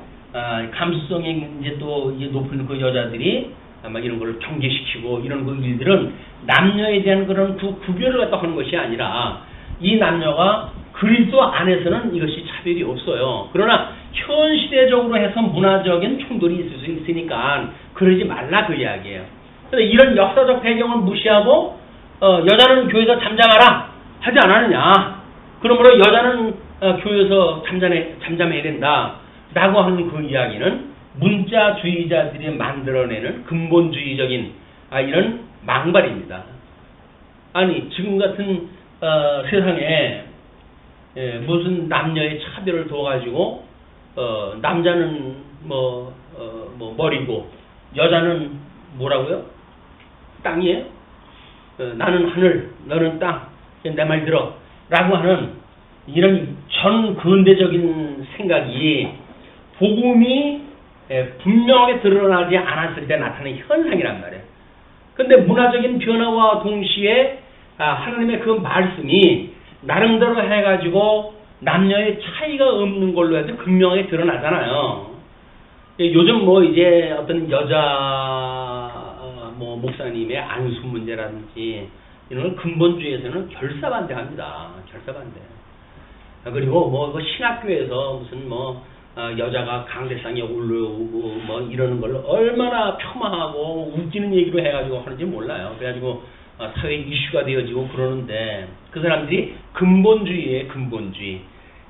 감수성이 이제 또 높은 그 여자들이 아마 이런 걸 경계시키고 이런 그 일들은 남녀에 대한 그런 그 구별을 갖다 하는 것이 아니라 이 남녀가 그리스도 안에서는 이것이 차별이 없어요. 그러나 현 시대적으로 해서 문화적인 충돌이 있을 수 있으니까 그러지 말라, 그 이야기예요. 그래서 이런 역사적 배경을 무시하고 여자는 교회에서 잠잠하라 하지 않았느냐. 그러므로 여자는 교회에서 잠잠해야 된다 라고 하는 그 이야기는 문자주의자들이 만들어내는 근본주의적인 이런 망발입니다. 아니 지금 같은 세상에 무슨 남녀의 차별을 둬가지고 남자는 머리고 여자는 뭐라고요? 땅이에요? 나는 하늘, 너는 땅, 내 말 들어 라고 하는 이런 전 근대적인 생각이 복음이 분명하게 드러나지 않았을 때 나타나는 현상이란 말이에요. 근데 문화적인 변화와 동시에 하나님의 그 말씀이 나름대로 해가지고 남녀의 차이가 없는 걸로 해도 분명하게 드러나잖아요. 요즘 이제 어떤 여자 목사님의 안수 문제라든지 이런 걸 근본주의에서는 결사반대합니다. 결사반대. 그리고 신학교에서 무슨 여자가 강대상에 올라오고 이러는 걸 얼마나 폄하하고 웃기는 얘기로 해가지고 하는지 몰라요. 그래가지고 사회 이슈가 되어지고 그러는데 그 사람들이 근본주의의 근본주의,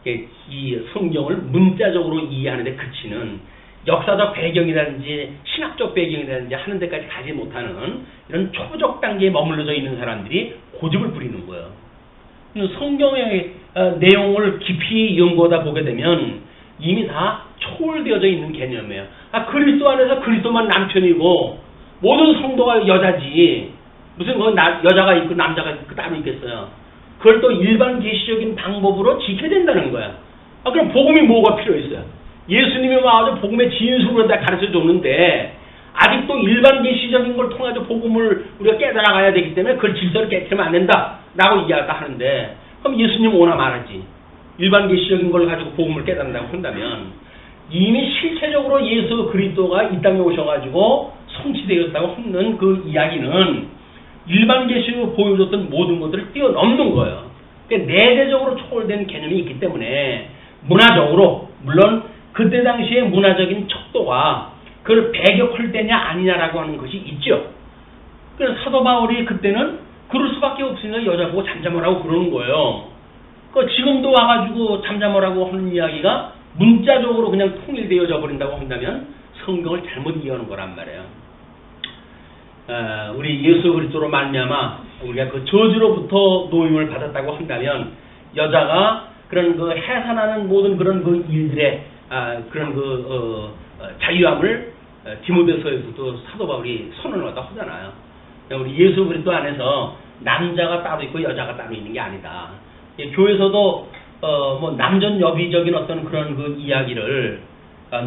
이 성경을 문자적으로 이해하는데 그치는 역사적 배경이라든지 신학적 배경이라든지 하는 데까지 가지 못하는 이런 초보적 단계에 머물러져 있는 사람들이 고집을 부리는 거예요. 성경의 내용을 깊이 연구하다 보게 되면 이미 다 초월되어져 있는 개념이에요. 그리스도 안에서 그리스도만 남편이고 모든 성도가 여자지 무슨 뭐 여자가 있고 남자가 있고 따로 있겠어요. 그걸 또 일반 계시적인 방법으로 지켜야 된다는 거야. 그럼 복음이 뭐가 필요 있어요? 예수님이 와서 복음의 진수를 다 가르쳐 줬는데 아직도 일반 계시적인 걸 통해서 복음을 우리가 깨달아가야 되기 때문에 그걸 질서를 깨뜨리면 안 된다 라고 이야기가 하는데 그럼 예수님 오나 말하지. 일반 계시적인 걸 가지고 복음을 깨닫는다고 한다면 이미 실체적으로 예수 그리스도가 이 땅에 오셔가지고 성취되었다고 하는 그 이야기는 일반 계시로 보여줬던 모든 것들을 뛰어넘는 거예요. 그러니까 내재적으로 초월된 개념이 있기 때문에 문화적으로 물론 그때 당시의 문화적인 척도가 그걸 배격할 때냐 아니냐라고 하는 것이 있죠. 그래서 사도 바울이 그때는 그럴 수밖에 없으니까 여자 보고 잠잠하라고 그러는 거예요. 지금도 와가지고 잠잠하라고 하는 이야기가 문자적으로 그냥 통일되어져 버린다고 한다면 성경을 잘못 이해하는 거란 말이에요. 우리 예수 그리스도로 말미암아 우리가 그 저주로부터 노임을 받았다고 한다면 여자가 그런 그 해산하는 모든 그런 그 일들의 그런 그 자유함을 디모데서에서도 사도 바울이 선언을 갖다 하잖아요. 우리 예수 그리스도 안에서 남자가 따로 있고 여자가 따로 있는 게 아니다. 교회에서도 뭐 남전 여비적인 어떤 그런 그 이야기를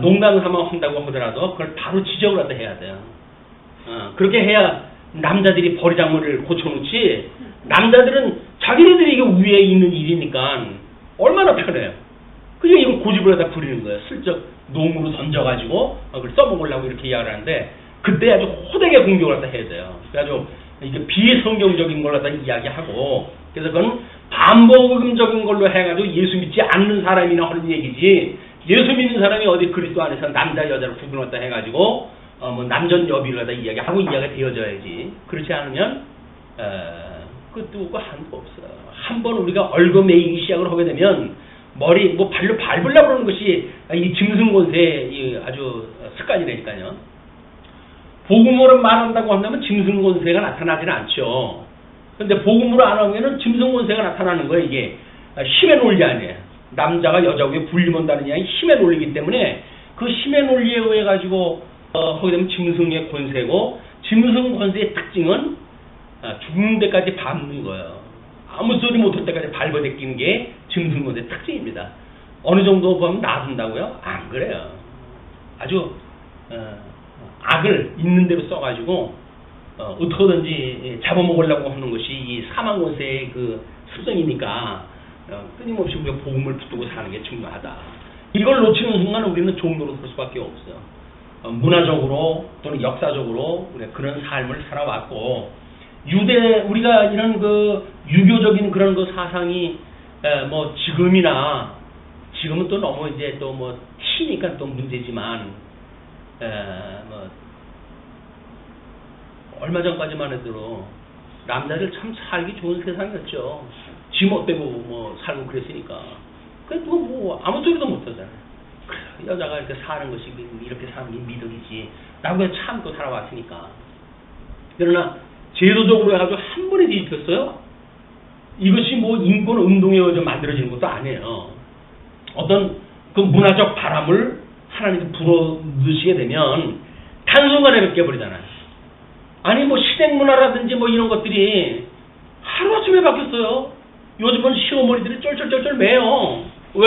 농담 삼아 한다고 하더라도 그걸 바로 지적을 갖다 해야 돼요. 그렇게 해야 남자들이 버리장머리를 고쳐놓지 남자들은 자기네들이 이게 위에 있는 일이니까 얼마나 편해요. 그냥 이걸 고집을 갖다 부리는 거예요. 슬쩍 농으로 던져가지고 그걸 써먹으려고 이렇게 이야기를 하는데 그때 아주 호되게 공격을 갖다 해야 돼요. 그래가지고 이게 비성경적인 걸 갖다 이야기하고 그래서 그건 반복음적인 걸로 해가지고 예수 믿지 않는 사람이나 하는 얘기지 예수 믿는 사람이 어디 그리스도 안에서 남자 여자를 구분을 갖다 해가지고 뭐 남전 여비를 갖다 이야기하고 이야기가 되어져야지. 그렇지 않으면 끝도 없고 한도 없어요. 한번 우리가 얽어매이기 시작을 하게 되면 머리 뭐 발로 밟으려고 그러는 것이 이 짐승권세의 아주 습관이라니까요. 복음으로 말한다고 한다면 짐승권세가 나타나지는 않죠. 근데 복음으로 안 하면은 짐승권세가 나타나는 거예요. 이게 힘의 논리 아니에요. 남자가 여자 위에 불림한다는 이야기 힘의 논리이기 때문에 그 힘의 논리에 의해 가지고 하게 되면 짐승의 권세고 짐승 권세의 특징은 죽는 데까지 밟는 거예요. 아무 소리 못할 때까지 밟아대끼는 게 짐승 권세의 특징입니다. 어느 정도 보면 놔둔다고요? 안 그래요. 아주 악을 있는 대로 써가지고 어떻게든지 잡아먹으려고 하는 것이 이 사망 권세의 그 습성이니까 끊임없이 우리가 복음을 붙들고 사는 게 중요하다. 이걸 놓치는 순간 우리는 종로로 설 수밖에 없어요. 문화적으로 또는 역사적으로 우리가 그런 삶을 살아왔고 우리가 이런 그 유교적인 그런 그 사상이 뭐 지금은 또 너무 이제 또 뭐 치니까 또 문제지만 뭐 얼마 전까지만 해도 남자들 참 살기 좋은 세상이었죠. 지 멋대로 뭐 살고 그랬으니까. 그래도 뭐 아무 소리도 못 하잖아요. 그래, 여자가 이렇게 사는 것이 이렇게 사는 게 미덕이지. 라고 참고 살아왔으니까. 그러나 제도적으로 해가지고 한 번에 뒤집혔어요. 이것이 뭐 인권 운동에 의해서 만들어지는 것도 아니에요. 어떤 그 문화적 바람을 하나님께 불어넣으시게 되면 단순간에 바뀌어버리잖아요. 아니 뭐 시댁 문화라든지 뭐 이런 것들이 하루아침에 바뀌었어요. 요즘은 시어머니들이 쩔쩔쩔쩔 매요. 왜?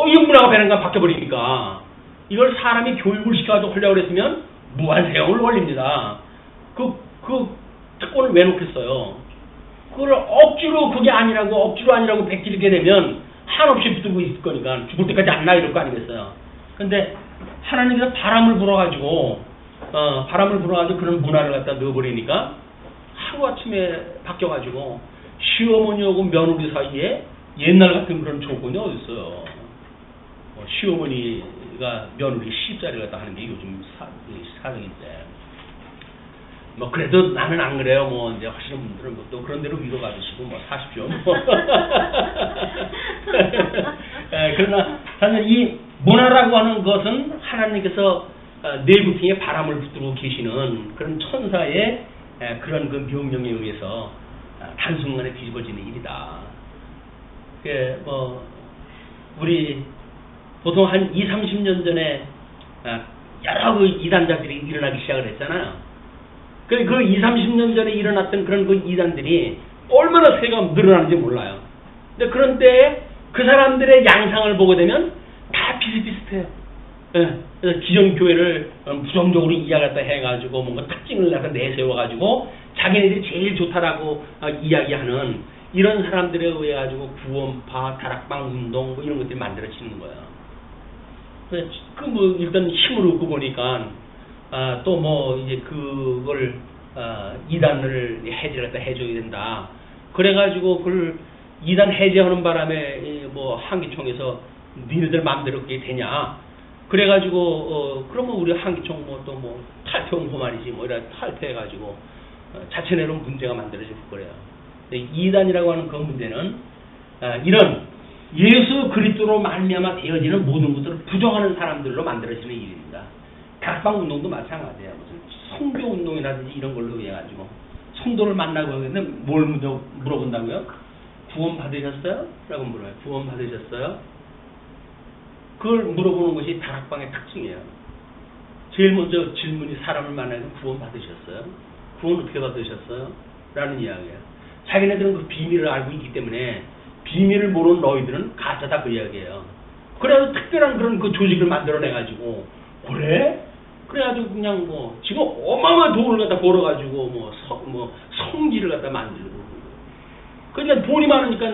이 문화가 배는가 바뀌어버리니까. 이걸 사람이 교육을 시켜가지고 하려고 그랬으면 무한세월을 걸립니다. 그 특권을 왜 놓겠어요? 그걸 억지로 그게 아니라고 베끼게 되면 한없이 붙들고 있을 거니까 죽을 때까지 안 나 이럴 거 아니겠어요? 근데 하나님께서 바람을 불어가지고 그런 문화를 갖다 넣어버리니까 하루아침에 바뀌어가지고 시어머니하고 며느리 사이에 옛날 같은 그런 조건이 어딨어요. 시어머니가 며느리 시집살이를 갖다 하는 게 요즘 사정인데 뭐 그래도 나는 안 그래요. 뭐 이제 하시는 분들은 뭐 또 그런 대로 위로 가주시고 뭐 사십시오. 뭐. 그러나 사실 이 문화라고 하는 것은 하나님께서 내구팅에 바람을 붙들고 계시는 그런 천사의 그런 그 명령에 의해서 단순간에 뒤집어지는 일이다. 우리 보통 한 20, 30년 전에 여러 그 이단자들이 일어나기 시작을 했잖아요. 그 20, 30년 전에 일어났던 그런 그 이단들이 얼마나 세가 늘어나는지 몰라요. 근데 그런데 그 사람들의 양상을 보게 되면 다 비슷비슷해요. 그래서 기존 교회를 부정적으로 이야기했다 해가지고 뭔가 특징을 내세워가지고 자기네들이 제일 좋다라고 이야기하는 이런 사람들에 의해 가지고 구원파, 다락방 운동 뭐 이런 것들이 만들어지는 거예요. 일단 힘을 얻고 보니까 또 뭐 이제 그걸 이단을 해제를 갖다 해줘야 된다. 그래가지고 그걸 이단 해제하는 바람에 뭐 한기총에서 니네들 마음대로 그게 되냐? 그래가지고 그러면 우리 한기총 뭐 또 뭐 탈퇴홍보 말이지 뭐 이런 탈퇴해가지고 자체내로 문제가 만들어질 거래요. 이단이라고 하는 그 문제는 이런 예수 그리스도로 말미암아 되어지는 모든 것들을 부정하는 사람들로 만들어지는 일입니다. 다락방 운동도 마찬가지예요. 무슨 성교 운동이라든지 이런 걸로 해가지고 성도를 만나고 하는데 뭘 먼저 물어본다고요? 구원 받으셨어요? 라고 물어요. 구원 받으셨어요? 그걸 물어보는 것이 다락방의 특징이에요. 제일 먼저 질문이 사람을 만나서 구원 받으셨어요? 구원 어떻게 받으셨어요? 라는 이야기예요. 자기네들은 그 비밀을 알고 있기 때문에 비밀을 모르는 너희들은 가짜다 그 이야기예요. 그래서 특별한 그런 그 조직을 만들어내가지고 그래? 그래가지고 그냥 뭐 지금 어마어마한 돈을 갖다 벌어가지고 성지를 갖다 만들고 그러니까 돈이 많으니까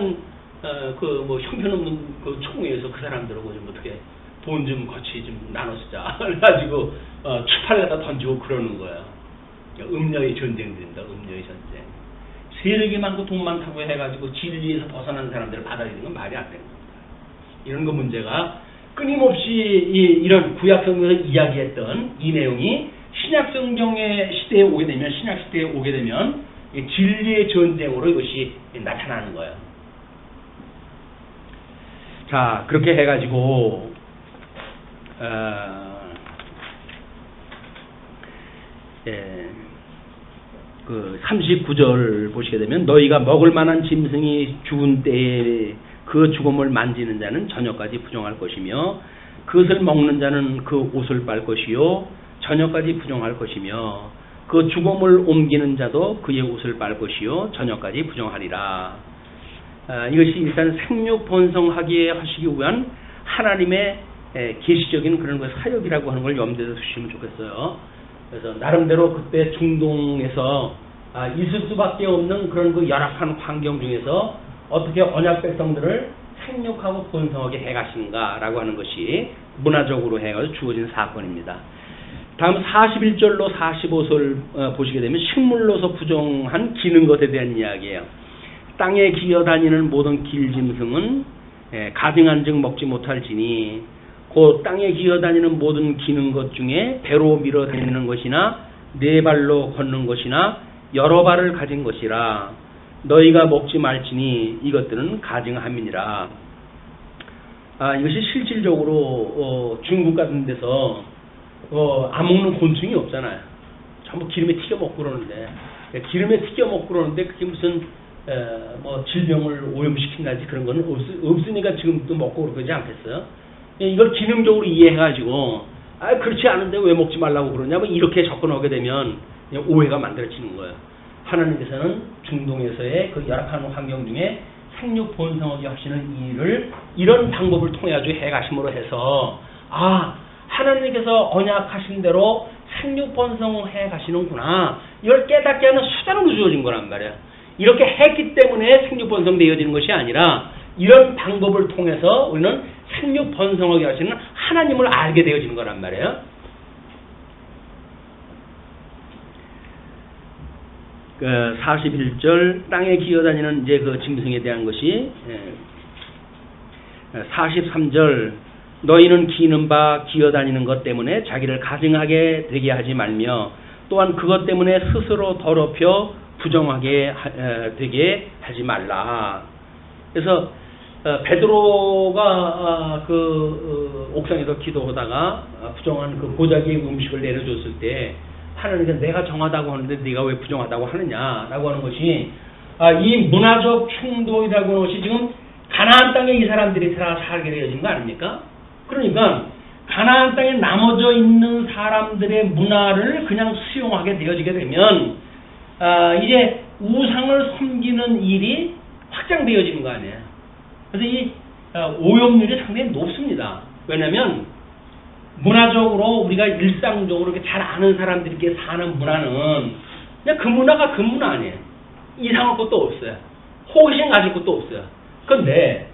뭐 형편없는 그 총회에서 그 사람들하고 좀 어떻게 돈 좀 같이 좀 나눠쓰자 그래가지고 추파를 갖다 던지고 그러는 거예요. 음녀의 전쟁이 된다. 음녀의 전쟁. 세력이 많고 돈 많다고 해가지고 진리에서 벗어나는 사람들을 받아들이는 건 말이 안 되는 겁니다. 이런 거 문제가 끊임없이 이런 구약성경에서 이야기했던 이 내용이 신약성경의 시대에 오게 되면 신약시대에 오게 되면 진리의 전쟁으로 이것이 나타나는 거예요. 자 그렇게 해가지고 그 39절 보시게 되면 너희가 먹을 만한 짐승이 죽은 때에 그 죽음을 만지는 자는 저녁까지 부정할 것이며 그것을 먹는 자는 그 옷을 빨 것이요 저녁까지 부정할 것이며 그 죽음을 옮기는 자도 그의 옷을 빨 것이요 저녁까지 부정하리라. 이것이 일단 생육 번성하기에 하시기 위한 하나님의 계시적인 그런 그 사역이라고 하는 걸 염두에 두시면 좋겠어요. 그래서 나름대로 그때 중동에서 있을 수밖에 없는 그런 그 열악한 환경 중에서 어떻게 언약 백성들을 생육하고 번성하게 해가시는가라고 하는 것이 문화적으로 해가지고 주어진 사건입니다. 다음 41절로 45절 보시게 되면 식물로서 부정한 기는 것에 대한 이야기예요. 땅에 기어다니는 모든 길짐승은 가증한즉 먹지 못할지니 곧 땅에 기어다니는 모든 기는 것 중에 배로 밀어다니는 것이나 네 발로 걷는 것이나 여러 발을 가진 것이라 너희가 먹지 말지니 이것들은 가증함이니라. 이것이 실질적으로 중국 같은 데서 안 먹는 곤충이 없잖아요. 전부 기름에 튀겨 먹고 그러는데 기름에 튀겨 먹고 그러는데 그게 무슨 뭐 질병을 오염시킨다든지 그런 거는 없으니까 지금도 먹고 그러지 않겠어요? 이걸 기능적으로 이해해가지고 그렇지 않은데 왜 먹지 말라고 그러냐 뭐 이렇게 접근하게 되면 오해가 만들어지는 거예요. 하나님께서는 중동에서의 그 열악한 환경 중에 생육 번성하게 하시는 일을 이런 방법을 통해 가지고 해가심으로 해서 하나님께서 언약하신 대로 생육 번성해 가시는구나 이걸 깨닫게 하는 수단으로 주어진 거란 말이에요. 이렇게 했기 때문에 생육 번성되어지는 것이 아니라 이런 방법을 통해서 우리는 생육 번성하게 하시는 하나님을 알게 되어지는 거란 말이에요. 41절 땅에 기어다니는 이제 그 짐승에 대한 것이 43절 너희는 기는 바 기어다니는 것 때문에 자기를 가증하게 되게 하지 말며 또한 그것 때문에 스스로 더럽혀 부정하게 되게 하지 말라. 그래서 베드로가 옥상에서 기도하다가 부정한 그 보자기의 음식을 내려줬을 때 하나님께서 내가 정하다고 하는데 네가 왜 부정하다고 하느냐라고 하는 것이 이 문화적 충돌이라고 하는 것이 지금 가나안 땅에 이 사람들이 들어가 살게 되어진 거 아닙니까? 그러니까 가나안 땅에 나머져 있는 사람들의 문화를 그냥 수용하게 되어지게 되면 이제 우상을 섬기는 일이 확장되어지는 거 아니에요. 그래서 이 오염률이 상당히 높습니다. 왜냐하면 문화적으로 우리가 일상적으로 이렇게 잘 아는 사람들끼리 사는 문화는 그냥 그 문화가 그 문화 아니에요. 이상할 것도 없어요. 호기심 가질 것도 없어요. 그런데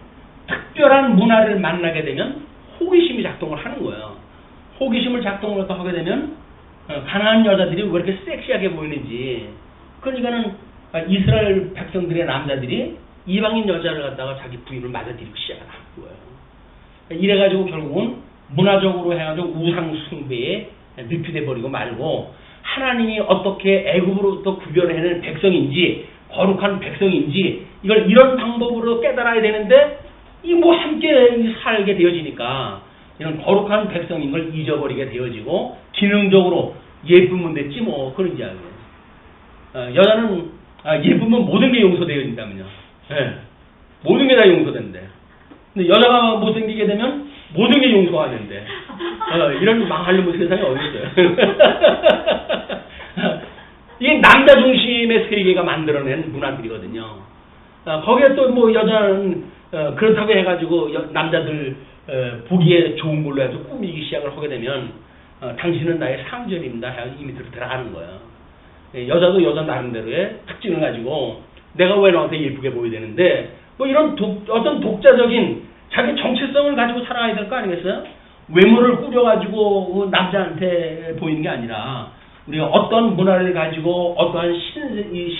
특별한 문화를 만나게 되면 호기심이 작동을 하는 거예요. 호기심을 작동을 하게 되면 가나안 여자들이 왜 이렇게 섹시하게 보이는지, 그러니까는 이스라엘 백성들의 남자들이 이방인 여자를 갖다가 자기 부인을 맞아들이기 시작을 한 거예요. 이래가지고 결국은 문화적으로 해가지고 우상 숭배에 늪이 버리고 말고 하나님이 어떻게 애굽으로부터 구별해낸 백성인지 거룩한 백성인지 이걸 이런 방법으로 깨달아야 되는데 이 뭐 함께 살게 되어지니까 이런 거룩한 백성인 걸 잊어버리게 되어지고 기능적으로 예쁘면 됐지 뭐 그런 이야기예요. 여자는 예쁘면 모든 게 용서되어진다면요. 네. 모든 게 다 용서된대. 근데 여자가 못생기게 되면 모든 게 용서가 안 된대. 이런 망하려면 세상에 어디 있어요. 이게 남자 중심의 세계가 만들어낸 문화들이거든요. 거기에 또 뭐 여자는 그렇다고 해가지고 남자들 보기에 좋은 걸로 해서 꾸미기 시작을 하게 되면 당신은 나의 상전입니다 해서 이미 들어가는 거예요. 여자도 여자 나름대로의 특징을 가지고 내가 왜 너한테 예쁘게 보여야 되는데 뭐 이런 어떤 독자적인 자기 정체성을 가지고 살아야 될 거 아니겠어요? 외모를 꾸려가지고 남자한테 보이는 게 아니라 우리가 어떤 문화를 가지고 어떠한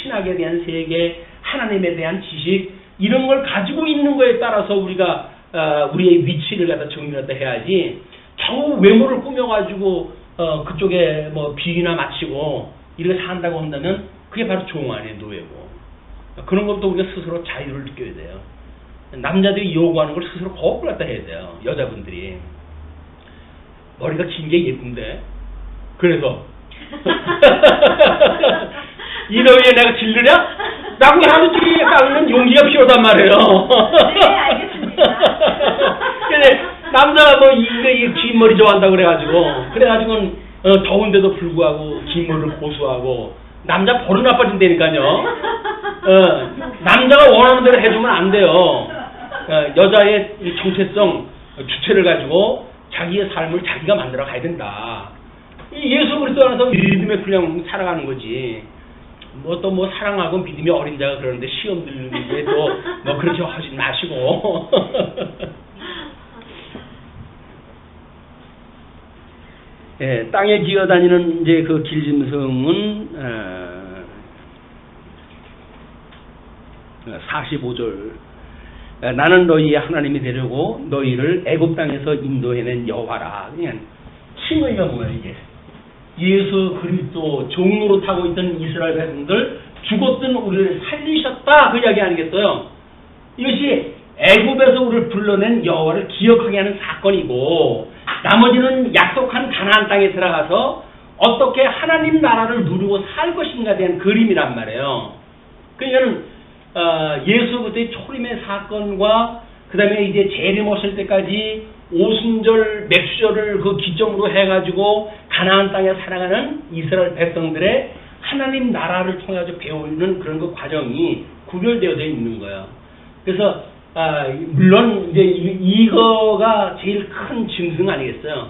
신학에 대한 세계, 하나님에 대한 지식 이런 걸 가지고 있는 거에 따라서 우리가 우리의 위치를 갖다 정리를 갖다 해야지 겨우 외모를 꾸며가지고 그쪽에 뭐 비위나 맞추고 이렇게 산다고 한다면 그게 바로 종 안의 노예고 그런 것도 우리가 스스로 자유를 느껴야 돼요. 남자들이 요구하는 걸 스스로 거꾸로 갖다 해야 돼요. 여자분들이 머리가 긴 게 예쁜데 그래서 이 더위에 내가 질르냐? 라고 하는 쪽이 깎는 용기가 필요하단 말이에요. 네, 알겠습니다. 근데 남자가 뭐 긴 머리 좋아한다고 그래가지고 더운데도 불구하고 긴 머리를 고수하고 남자 버릇 나빠진다니까요. 남자가 원하는 대로 해주면 안 돼요. 여자의 정체성, 주체를 가지고 자기의 삶을 자기가 만들어 가야 된다. 이 예수 그리스도 안에서 믿음에 그냥 살아가는 거지. 뭐 사랑하고 믿음이 어린 자가 그러는데 시험 들는데 또 뭐 그렇게 하지 마시고. 예, 땅에 기어다니는 이제 그 길짐승은 45절 나는 너희의 하나님이 되려고 너희를 애굽 땅에서 인도해낸 여호와라. 그냥 칭의가 뭐야 이게? 예수 그리스도 종로로 타고 있던 이스라엘 백성들 죽었던 우리를 살리셨다 그 이야기 아니겠어요? 이것이 애굽에서 우리를 불러낸 여호와를 기억하게 하는 사건이고 나머지는 약속한 가나안 땅에 들어가서 어떻게 하나님 나라를 누리고 살 것인가에 대한 그림이란 말이에요. 그러니까는 예수 그리스도의 초림의 사건과 그 다음에 이제 재림 오실 때까지 오순절 맥주절을 그 기점으로 해가지고 가나안 땅에 살아가는 이스라엘 백성들의 하나님 나라를 통해서 배우는 그런 그 과정이 구별되어져 있는 거예요. 그래서 물론 이제 이거가 제일 큰 짐승 아니겠어요?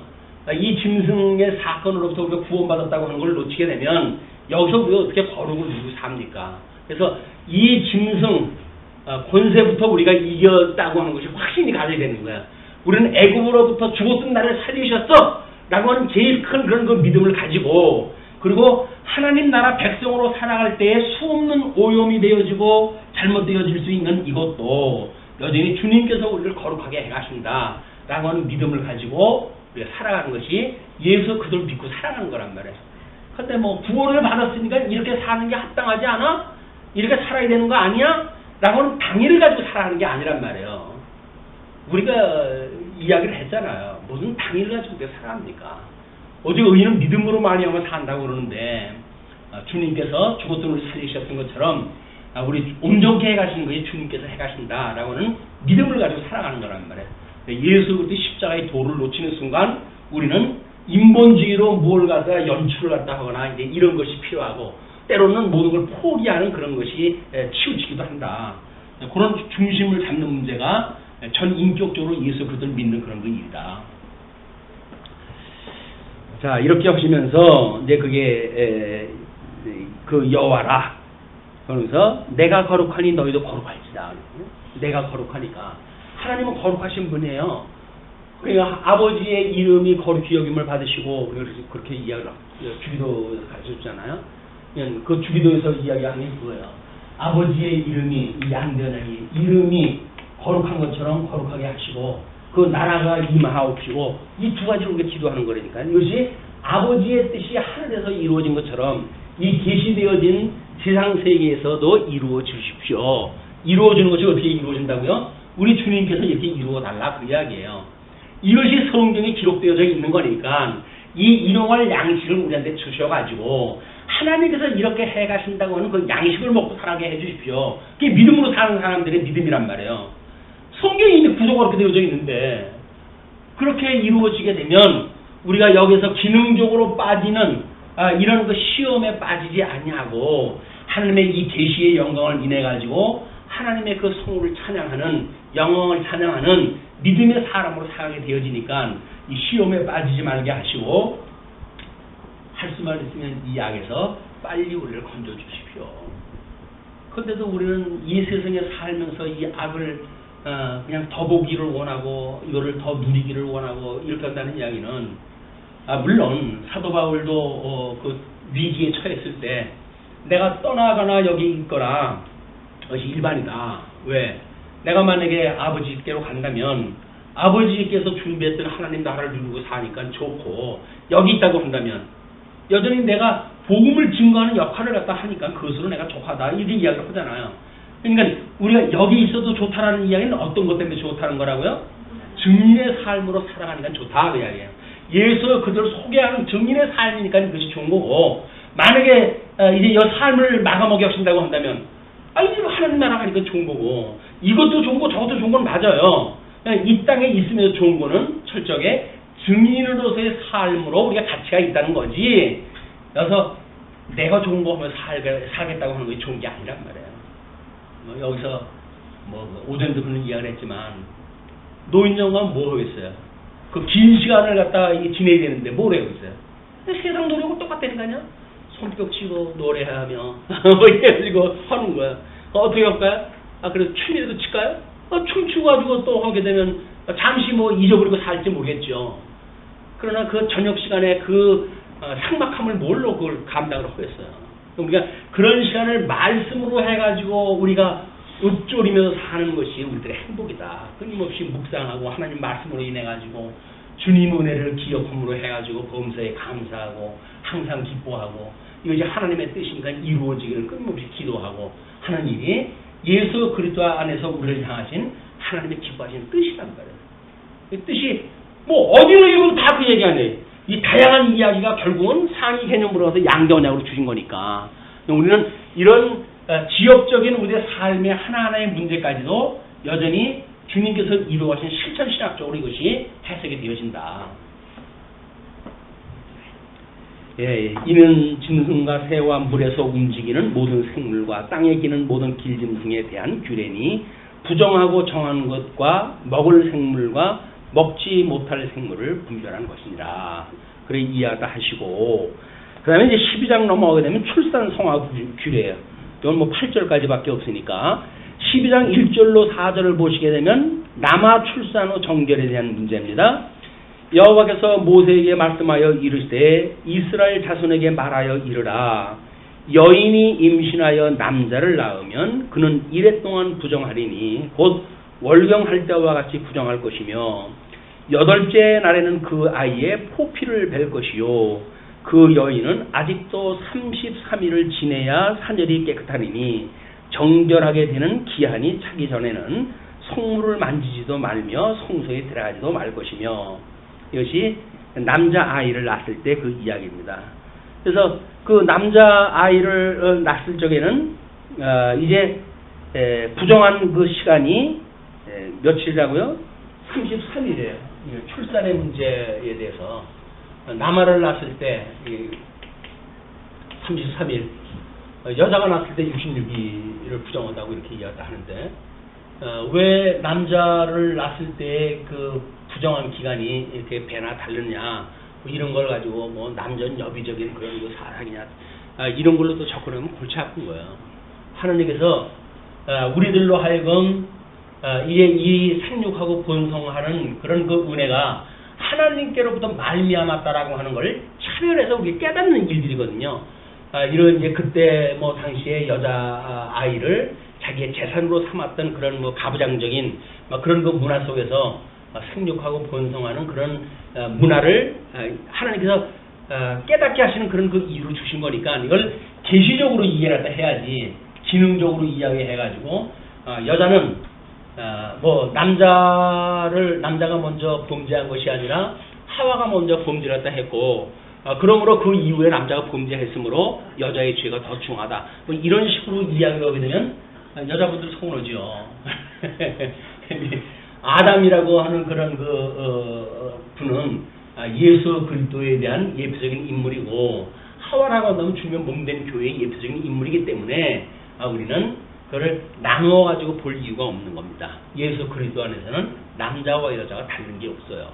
이 짐승의 사건으로부터 우리가 구원받았다고 하는 걸 놓치게 되면 여기서 우리가 어떻게 거룩을 누리고 삽니까? 그래서 이 짐승 권세부터 우리가 이겼다고 하는 것이 확신이 가져야 되는 거야. 우리는 애굽으로부터 죽었던 나를 살리셨어! 라고 하는 제일 큰 그런 그 믿음을 가지고 그리고 하나님 나라 백성으로 살아갈 때에 수없는 오염이 되어지고 잘못되어질 수 있는 이것도 여전히 주님께서 우리를 거룩하게 해가신다 라고 하는 믿음을 가지고 우리가 살아가는 것이 예수 그들 믿고 살아가는 거란 말이에요. 근데 뭐 구원을 받았으니까 이렇게 사는 게 합당하지 않아? 이렇게 살아야 되는 거 아니야? 라고 하는 당위를 가지고 살아가는 게 아니란 말이에요. 우리가 이야기를 했잖아요. 무슨 당일 가지고 어떻게 살아갑니까? 오직 의인은 믿음으로 말미암아 산다고 그러는데 주님께서 죽었던 우리 살리셨던 것처럼 우리 온전케 해가시는 것이 주님께서 해가신다라고는 믿음을 가지고 살아가는 거란 말이에요. 예수 그리스도의 십자가의 도를 놓치는 순간 우리는 인본주의로 뭘 갖다 연출을 갖다 하거나 이제 이런 것이 필요하고 때로는 모든 걸 포기하는 그런 것이 치우치기도 한다. 그런 중심을 잡는 문제가 전 인격적으로 예수 그리스도를 믿는 그런 일이다. 자, 이렇게 하시면서 이제 그게 그 여호와라. 그러면서 내가 거룩하니 너희도 거룩할지다. 내가 거룩하니까 하나님은 거룩하신 분이에요. 그러니까 아버지의 이름이 거룩히 여김을 받으시고 그렇게 이야기를 주기도에서 가르쳐주잖아요. 그 주기도에서 이야기하는 게 그거예요. 아버지의 이름이 양변하니 이름이 거룩한 것처럼 거룩하게 하시고 그 나라가 임하옵시고 이 두 가지를 우리가 기도하는 거니까 이것이 아버지의 뜻이 하늘에서 이루어진 것처럼 이 계시되어진 세상 세계에서도 이루어 주십시오. 이루어지는 것이 어떻게 이루어진다고요? 우리 주님께서 이렇게 이루어 달라 그 이야기예요. 이것이 성경에 기록되어져 있는 거니까 이 일용할 양식을 우리한테 주셔가지고 하나님께서 이렇게 해가신다고 하는 그 양식을 먹고 살게 해주십시오. 그게 믿음으로 사는 사람들의 믿음이란 말이에요. 성경이 이미 구조가 그렇게 되어져 있는데 그렇게 이루어지게 되면 우리가 여기서 기능적으로 빠지는 이런 그 시험에 빠지지 아니하고 하나님의 이 계시의 영광을 인해 가지고 하나님의 그 성우를 찬양하는 영광을 찬양하는 믿음의 사람으로 살게 되어지니까 이 시험에 빠지지 말게 하시고 할 수만 있으면 이 악에서 빨리 우리를 건져 주십시오. 그런데도 우리는 이 세상에 살면서 이 악을 그냥 더 보기를 원하고 이거를 더 누리기를 원하고 이렇게 한다는 이야기는 물론 사도 바울도 그 위기에 처했을 때 내가 떠나거나 여기 있거나 그것이 일반이다. 왜? 내가 만약에 아버지께로 간다면 아버지께서 준비했던 하나님 나라를 누리고 사니까 좋고 여기 있다고 한다면 여전히 내가 복음을 증거하는 역할을 갖다 하니까 그것으로 내가 좋하다 이런 이야기를 하잖아요. 그러니까 우리가 여기 있어도 좋다라는 이야기는 어떤 것 때문에 좋다는 거라고요? 증인의 삶으로 살아가니까 좋다 그 이야기예요. 예수 그들을 소개하는 증인의 삶이니까 그것이 좋은 거고 만약에 이제 이 삶을 마감하게 하신다고 한다면 이제 하나님 나라 가니까 좋은 거고 이것도 좋은 거 저것도 좋은 건 맞아요. 이 땅에 있으면서 좋은 거는 철저하게 증인으로서의 삶으로 우리가 가치가 있다는 거지. 그래서 내가 좋은 거 하면 살겠다고 하는 것이 좋은 게 아니란 말이에요. 여기서 오전도 그런 이야기를 했지만 노인정은 뭐 하겠어요? 그 긴 시간을 갖다 지내야 되는데 뭘 하고 있어요? 세상 노래하고 똑같다니까요. 손뼉 치고 노래하며 뭐 이래가지고 하는 거야. 어떻게 할까요? 그래서 춤이라도 칠까요? 춤추고 가지고 또 하게 되면 잠시 잊어버리고 살지 모르겠죠. 그러나 그 저녁 시간에 그 삭막함을 뭘로 그걸 감당을 하겠어요. 우리가 그런 시간을 말씀으로 해가지고 우리가 읊조리면서 사는 것이 우리들의 행복이다. 끊임없이 묵상하고 하나님 말씀으로 인해가지고 주님 은혜를 기억함으로 해가지고 범사에 감사하고 항상 기뻐하고 이것이 하나님의 뜻이니까 이루어지기를 끊임없이 기도하고 하는 일이 예수 그리스도 안에서 우리를 향하신 하나님의 기뻐하시는 뜻이란 말이에요. 이 뜻이 어디로 읽어도 다 그 얘기 아니에요. 이 다양한 이야기가 결국은 상위 개념으로 가서 양대언약으로 주신 거니까 우리는 이런 지역적인 우리의 삶의 하나하나의 문제까지도 여전히 주님께서 이루어가신 실천신학적으로 이것이 해석이 되어진다. 이는 짐승과 새와 물에서 움직이는 모든 생물과 땅에 기는 모든 길짐승에 대한 규례니 부정하고 정한 것과 먹을 생물과 먹지 못할 생물을 분별한 것이니라. 그래 이해하다 하시고 그 다음에 이제 12장 넘어가게 되면 출산 성화 규례예요. 이건 8절까지밖에 없으니까 12장 1절로 4절을 보시게 되면 남아 출산 후 정결에 대한 문제입니다. 여호와께서 모세에게 말씀하여 이르시되 이스라엘 자손에게 말하여 이르라. 여인이 임신하여 남자를 낳으면 그는 이래 동안 부정하리니 곧 월경할 때와 같이 부정할 것이며 8째 날에는 그 아이의 포피를 벨 것이요 그 여인은 아직도 33일을 지내야 산절이 깨끗하리니 정결하게 되는 기한이 차기 전에는 성물을 만지지도 말며 성소에 들어가지도 말 것이며, 이것이 남자 아이를 낳았을 때 그 이야기입니다. 그래서 그 남자 아이를 낳았을 적에는 이제 부정한 그 시간이 며칠이라고요? 33일이에요. 출산의 문제에 대해서 남아를 낳았을 때 33일, 여자가 낳았을 때 66일을 부정하다고 이렇게 이야기를 하는데, 왜 남자를 낳았을 때 그 부정한 기간이 이렇게 배나 다르냐, 뭐 이런 걸 가지고 뭐 남전 여비적인 그런 그 사랑이냐, 이런 걸로 또 접근하면 골치 아픈 거예요. 하나님께서 우리들로 하여금 이제 이 생육하고 번성하는 그런 그 은혜가 하나님께로부터 말미암았다라고 하는 걸 차별해서 우리 깨닫는 일들이거든요. 이런 이제 그때 뭐 당시에 여자 아이를 자기의 재산으로 삼았던 그런 뭐 가부장적인 그런 그 문화 속에서 생육하고 번성하는 그런 문화를 하나님께서 깨닫게 하시는 그런 그 이유로 주신 거니까 이걸 계시적으로 이해를 해야지, 기능적으로 이야기해가지고 여자는 뭐 남자가 먼저 범죄한 것이 아니라 하와가 먼저 범죄를 했다 했고, 그러므로 그 이후에 남자가 범죄했으므로 여자의 죄가 더 중하다, 뭐 이런 식으로 이야기가 하게 되면 여자분들 서운하죠. 아담이라고 하는 그런 분은 예수 그리스도에 대한 예표적인 인물이고, 하와라고 한다면 주면 몸된 교회의 예표적인 인물이기 때문에 우리는 그걸 나누어 가지고 볼 이유가 없는 겁니다. 예수 그리스도 안에서는 남자와 여자가 다른 게 없어요.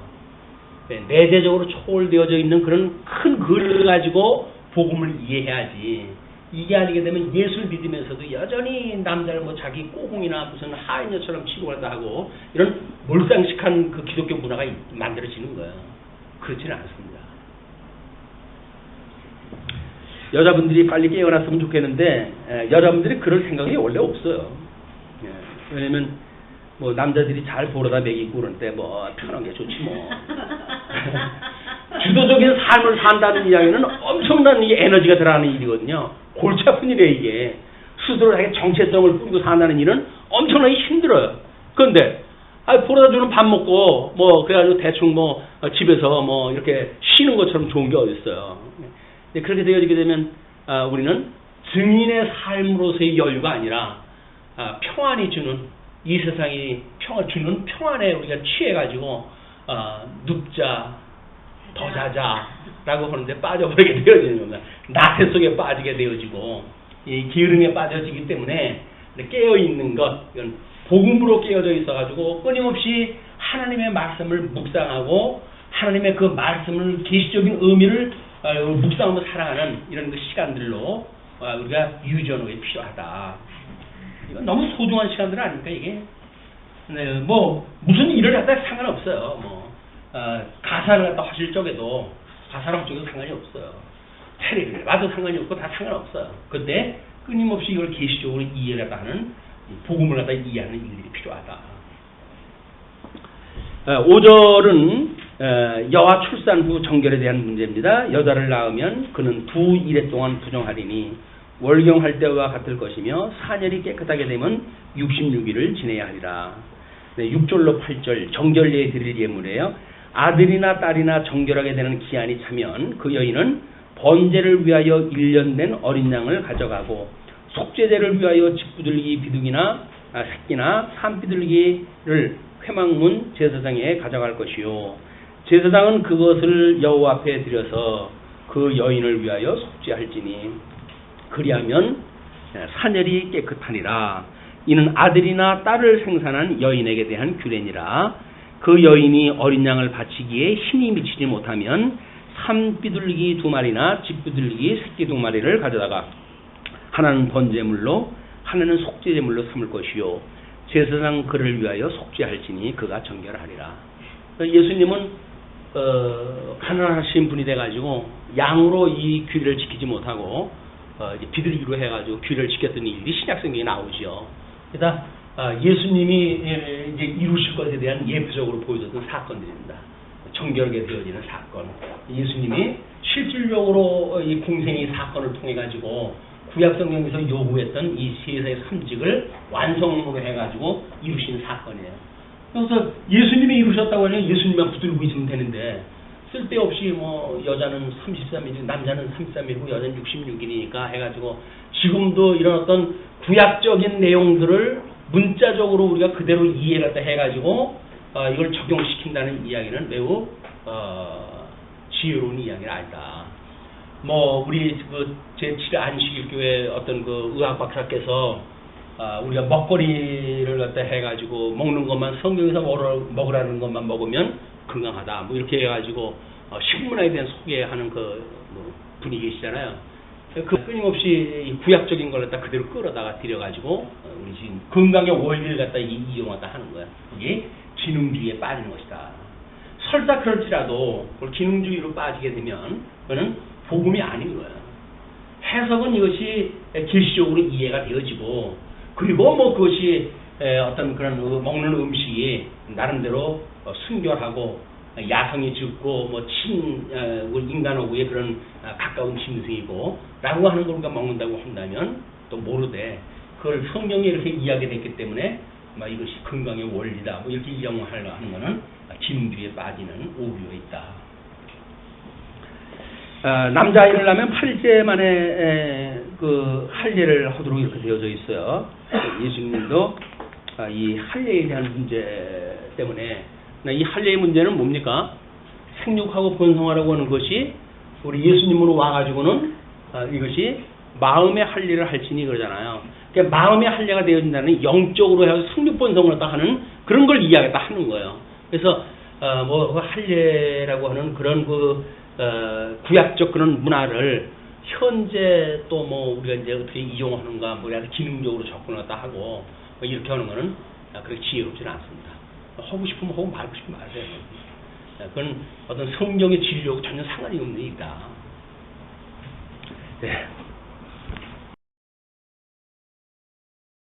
내재적으로 초월되어져 있는 그런 큰 글을 가지고 복음을 이해해야지, 이게 아니게 되면 예수를 믿으면서도 여전히 남자를 뭐 자기 꼬공이나 무슨 하인녀처럼 취급한다 하고 이런 몰상식한 그 기독교 문화가 만들어지는 거예요. 그렇지는 않습니다. 여자분들이 빨리 깨어났으면 좋겠는데 여자분들이 그럴 생각이 원래 없어요. 왜냐면 뭐 남자들이 잘 보러다 먹이고 그런데 뭐 편한 게 좋지 뭐. 주도적인 삶을 산다는 이야기는 엄청난 에너지가 들어가는 일이거든요. 골치 아픈 일이에요, 이게. 스스로 자기 정체성을 꾸리고 산다는 일은 엄청나게 힘들어요. 그런데 보러다 주는 밥 먹고 뭐 그래가지고 대충 뭐 집에서 뭐 이렇게 쉬는 것처럼 좋은 게 어딨어요. 그렇게 되어지게 되면 우리는 증인의 삶으로서의 여유가 아니라 평안이 주는, 이 세상이 주는 평안에 우리가 취해가지고 눕자, 더 자자라고 하는데 빠져버리게 되어지는 겁니다. 나태 속에 빠지게 되어지고 이 게으름에 빠져지기 때문에 깨어있는 것, 이건 복음으로 깨어져 있어가지고 끊임없이 하나님의 말씀을 묵상하고 하나님의 그 말씀을 계시적인 의미를 묵상하며 살아가는 이런 그 시간들로 우리가 유전하게 필요하다. 이건 너무 소중한 시간들 아닙니까 이게? 네, 뭐 무슨 일을 갖다 상관없어요. 뭐 가사를 갖다 하실 적에도 가사랑 쪽에도 상관이 없어요. 테레비를 봐도 상관이 없고 다 상관없어요. 그때 끊임없이 이걸 계시적으로 이해를 하는, 복음을 갖다 이해하는 일들이 필요하다. 5절은 여와 출산 후 정결에 대한 문제입니다. 여자를 낳으면 그는 2일에 동안 부정하리니 월경할 때와 같을 것이며 사년이 깨끗하게 되면 66일을 지내야 하리라. 6절로 8절 정결례에 드릴 예물이에요. 아들이나 딸이나 정결하게 되는 기한이 차면 그 여인은 번제를 위하여 1년 된 어린 양을 가져가고 속죄제를 위하여 집부들기 비둘기나 새끼나 산비둘기를 회막문 제사장에 가져갈 것이요, 제사장은 그것을 여호와 앞에 드려서 그 여인을 위하여 속죄할지니 그리하면 사ner이 깨끗하니라. 이는 아들이나 딸을 생산한 여인에게 대한 규례니라. 그 여인이 어린 양을 바치기에 힘이 미치지 못하면 산비둘기 2마리나 집비둘기 새끼 2마리를 가져다가 하나는 번제물로 하나는 속죄제물로 삼을 것이요, 제사장 그를 위하여 속죄할지니 그가 정결하리라. 예수님은 가난하신 분이 돼가지고 양으로 이 규례를 지키지 못하고 이제 비둘기로 해가지고 규례를 지켰던 일이 신약성경에 나오죠. 그러니까 예수님이 이제 이루실 것에 대한 예표적으로 보여줬던 사건들입니다. 정결하게 되어지는 사건. 예수님이 실질적으로 이 공생의 사건을 통해 가지고 구약 성경에서 요구했던 이 세상의 삼직을 완성으로 해가지고 이루신 사건이에요. 그래서 예수님이 이루셨다고 하면 예수님만 붙들고 있으면 되는데 쓸데없이 뭐 여자는 33일, 남자는 33일이고 여자는 66일이니까 해가지고 지금도 이런 어떤 구약적인 내용들을 문자적으로 우리가 그대로 이해를 해가지고 이걸 적용시킨다는 이야기는 매우 지혜로운 이야기는 아니다. 뭐 우리 그 제7회 안식일교회 어떤 그 의학 박사께서 우리가 먹거리를 갖다 해가지고 먹는 것만 성경에서 먹으라는 것만 먹으면 건강하다. 뭐 이렇게 해가지고 식문화에 대한 소개하는 뭐 분이 계시잖아요. 그 끊임없이 구약적인 걸 갖다 그대로 끌어다가 들여가지고 우리 지금 건강의 원리를 갖다 이용하다 하는 거야. 이게 기능주의에 빠지는 것이다. 설사 그럴지라도 그걸 기능주의로 빠지게 되면 그거는 복음이 아닌 거야. 해석은 이것이 계시적으로 이해가 되어지고 그리고 뭐 그것이 어떤 그런 먹는 음식이 나름대로 순결하고 야성이 짙고 뭐 인간하고의 그런 가까운 짐승이고 라고 하는 걸 우리가 먹는다고 한다면 또 모르되 그걸 성경에 이렇게 이야기됐기 때문에 막 이것이 건강의 원리다 뭐 이렇게 이용하려고 하는 것은 기능주의에 빠지는 오류가 있다. 남자아이를 낳으면 8일째 만에 그 할례를 하도록 이렇게 되어져 있어요. 예수님도 이 할례에 대한 문제 때문에 이 할례의 문제는 뭡니까? 생육하고 번성하라고 하는 것이 우리 예수님으로 와가지고는 이것이 마음의 할례를 할지니 그러잖아요. 그러니까 마음의 할례가 되어진다는 영적으로 해서 생육 번성을 하는 그런 걸 이야기했다 하는 거예요. 그래서 뭐 할례라고 하는 그런 구약적 그런 문화를 현재 또 뭐 우리가 이제 어떻게 이용하는가 뭐 약간 기능적으로 접근하다 하고 뭐 이렇게 하는 거는 그렇게 지혜롭지는 않습니다. 하고 싶으면 하고 말고 싶으면 마세요. 그건 어떤 성경의 진리하고 전혀 상관이 없는 일이다. 네.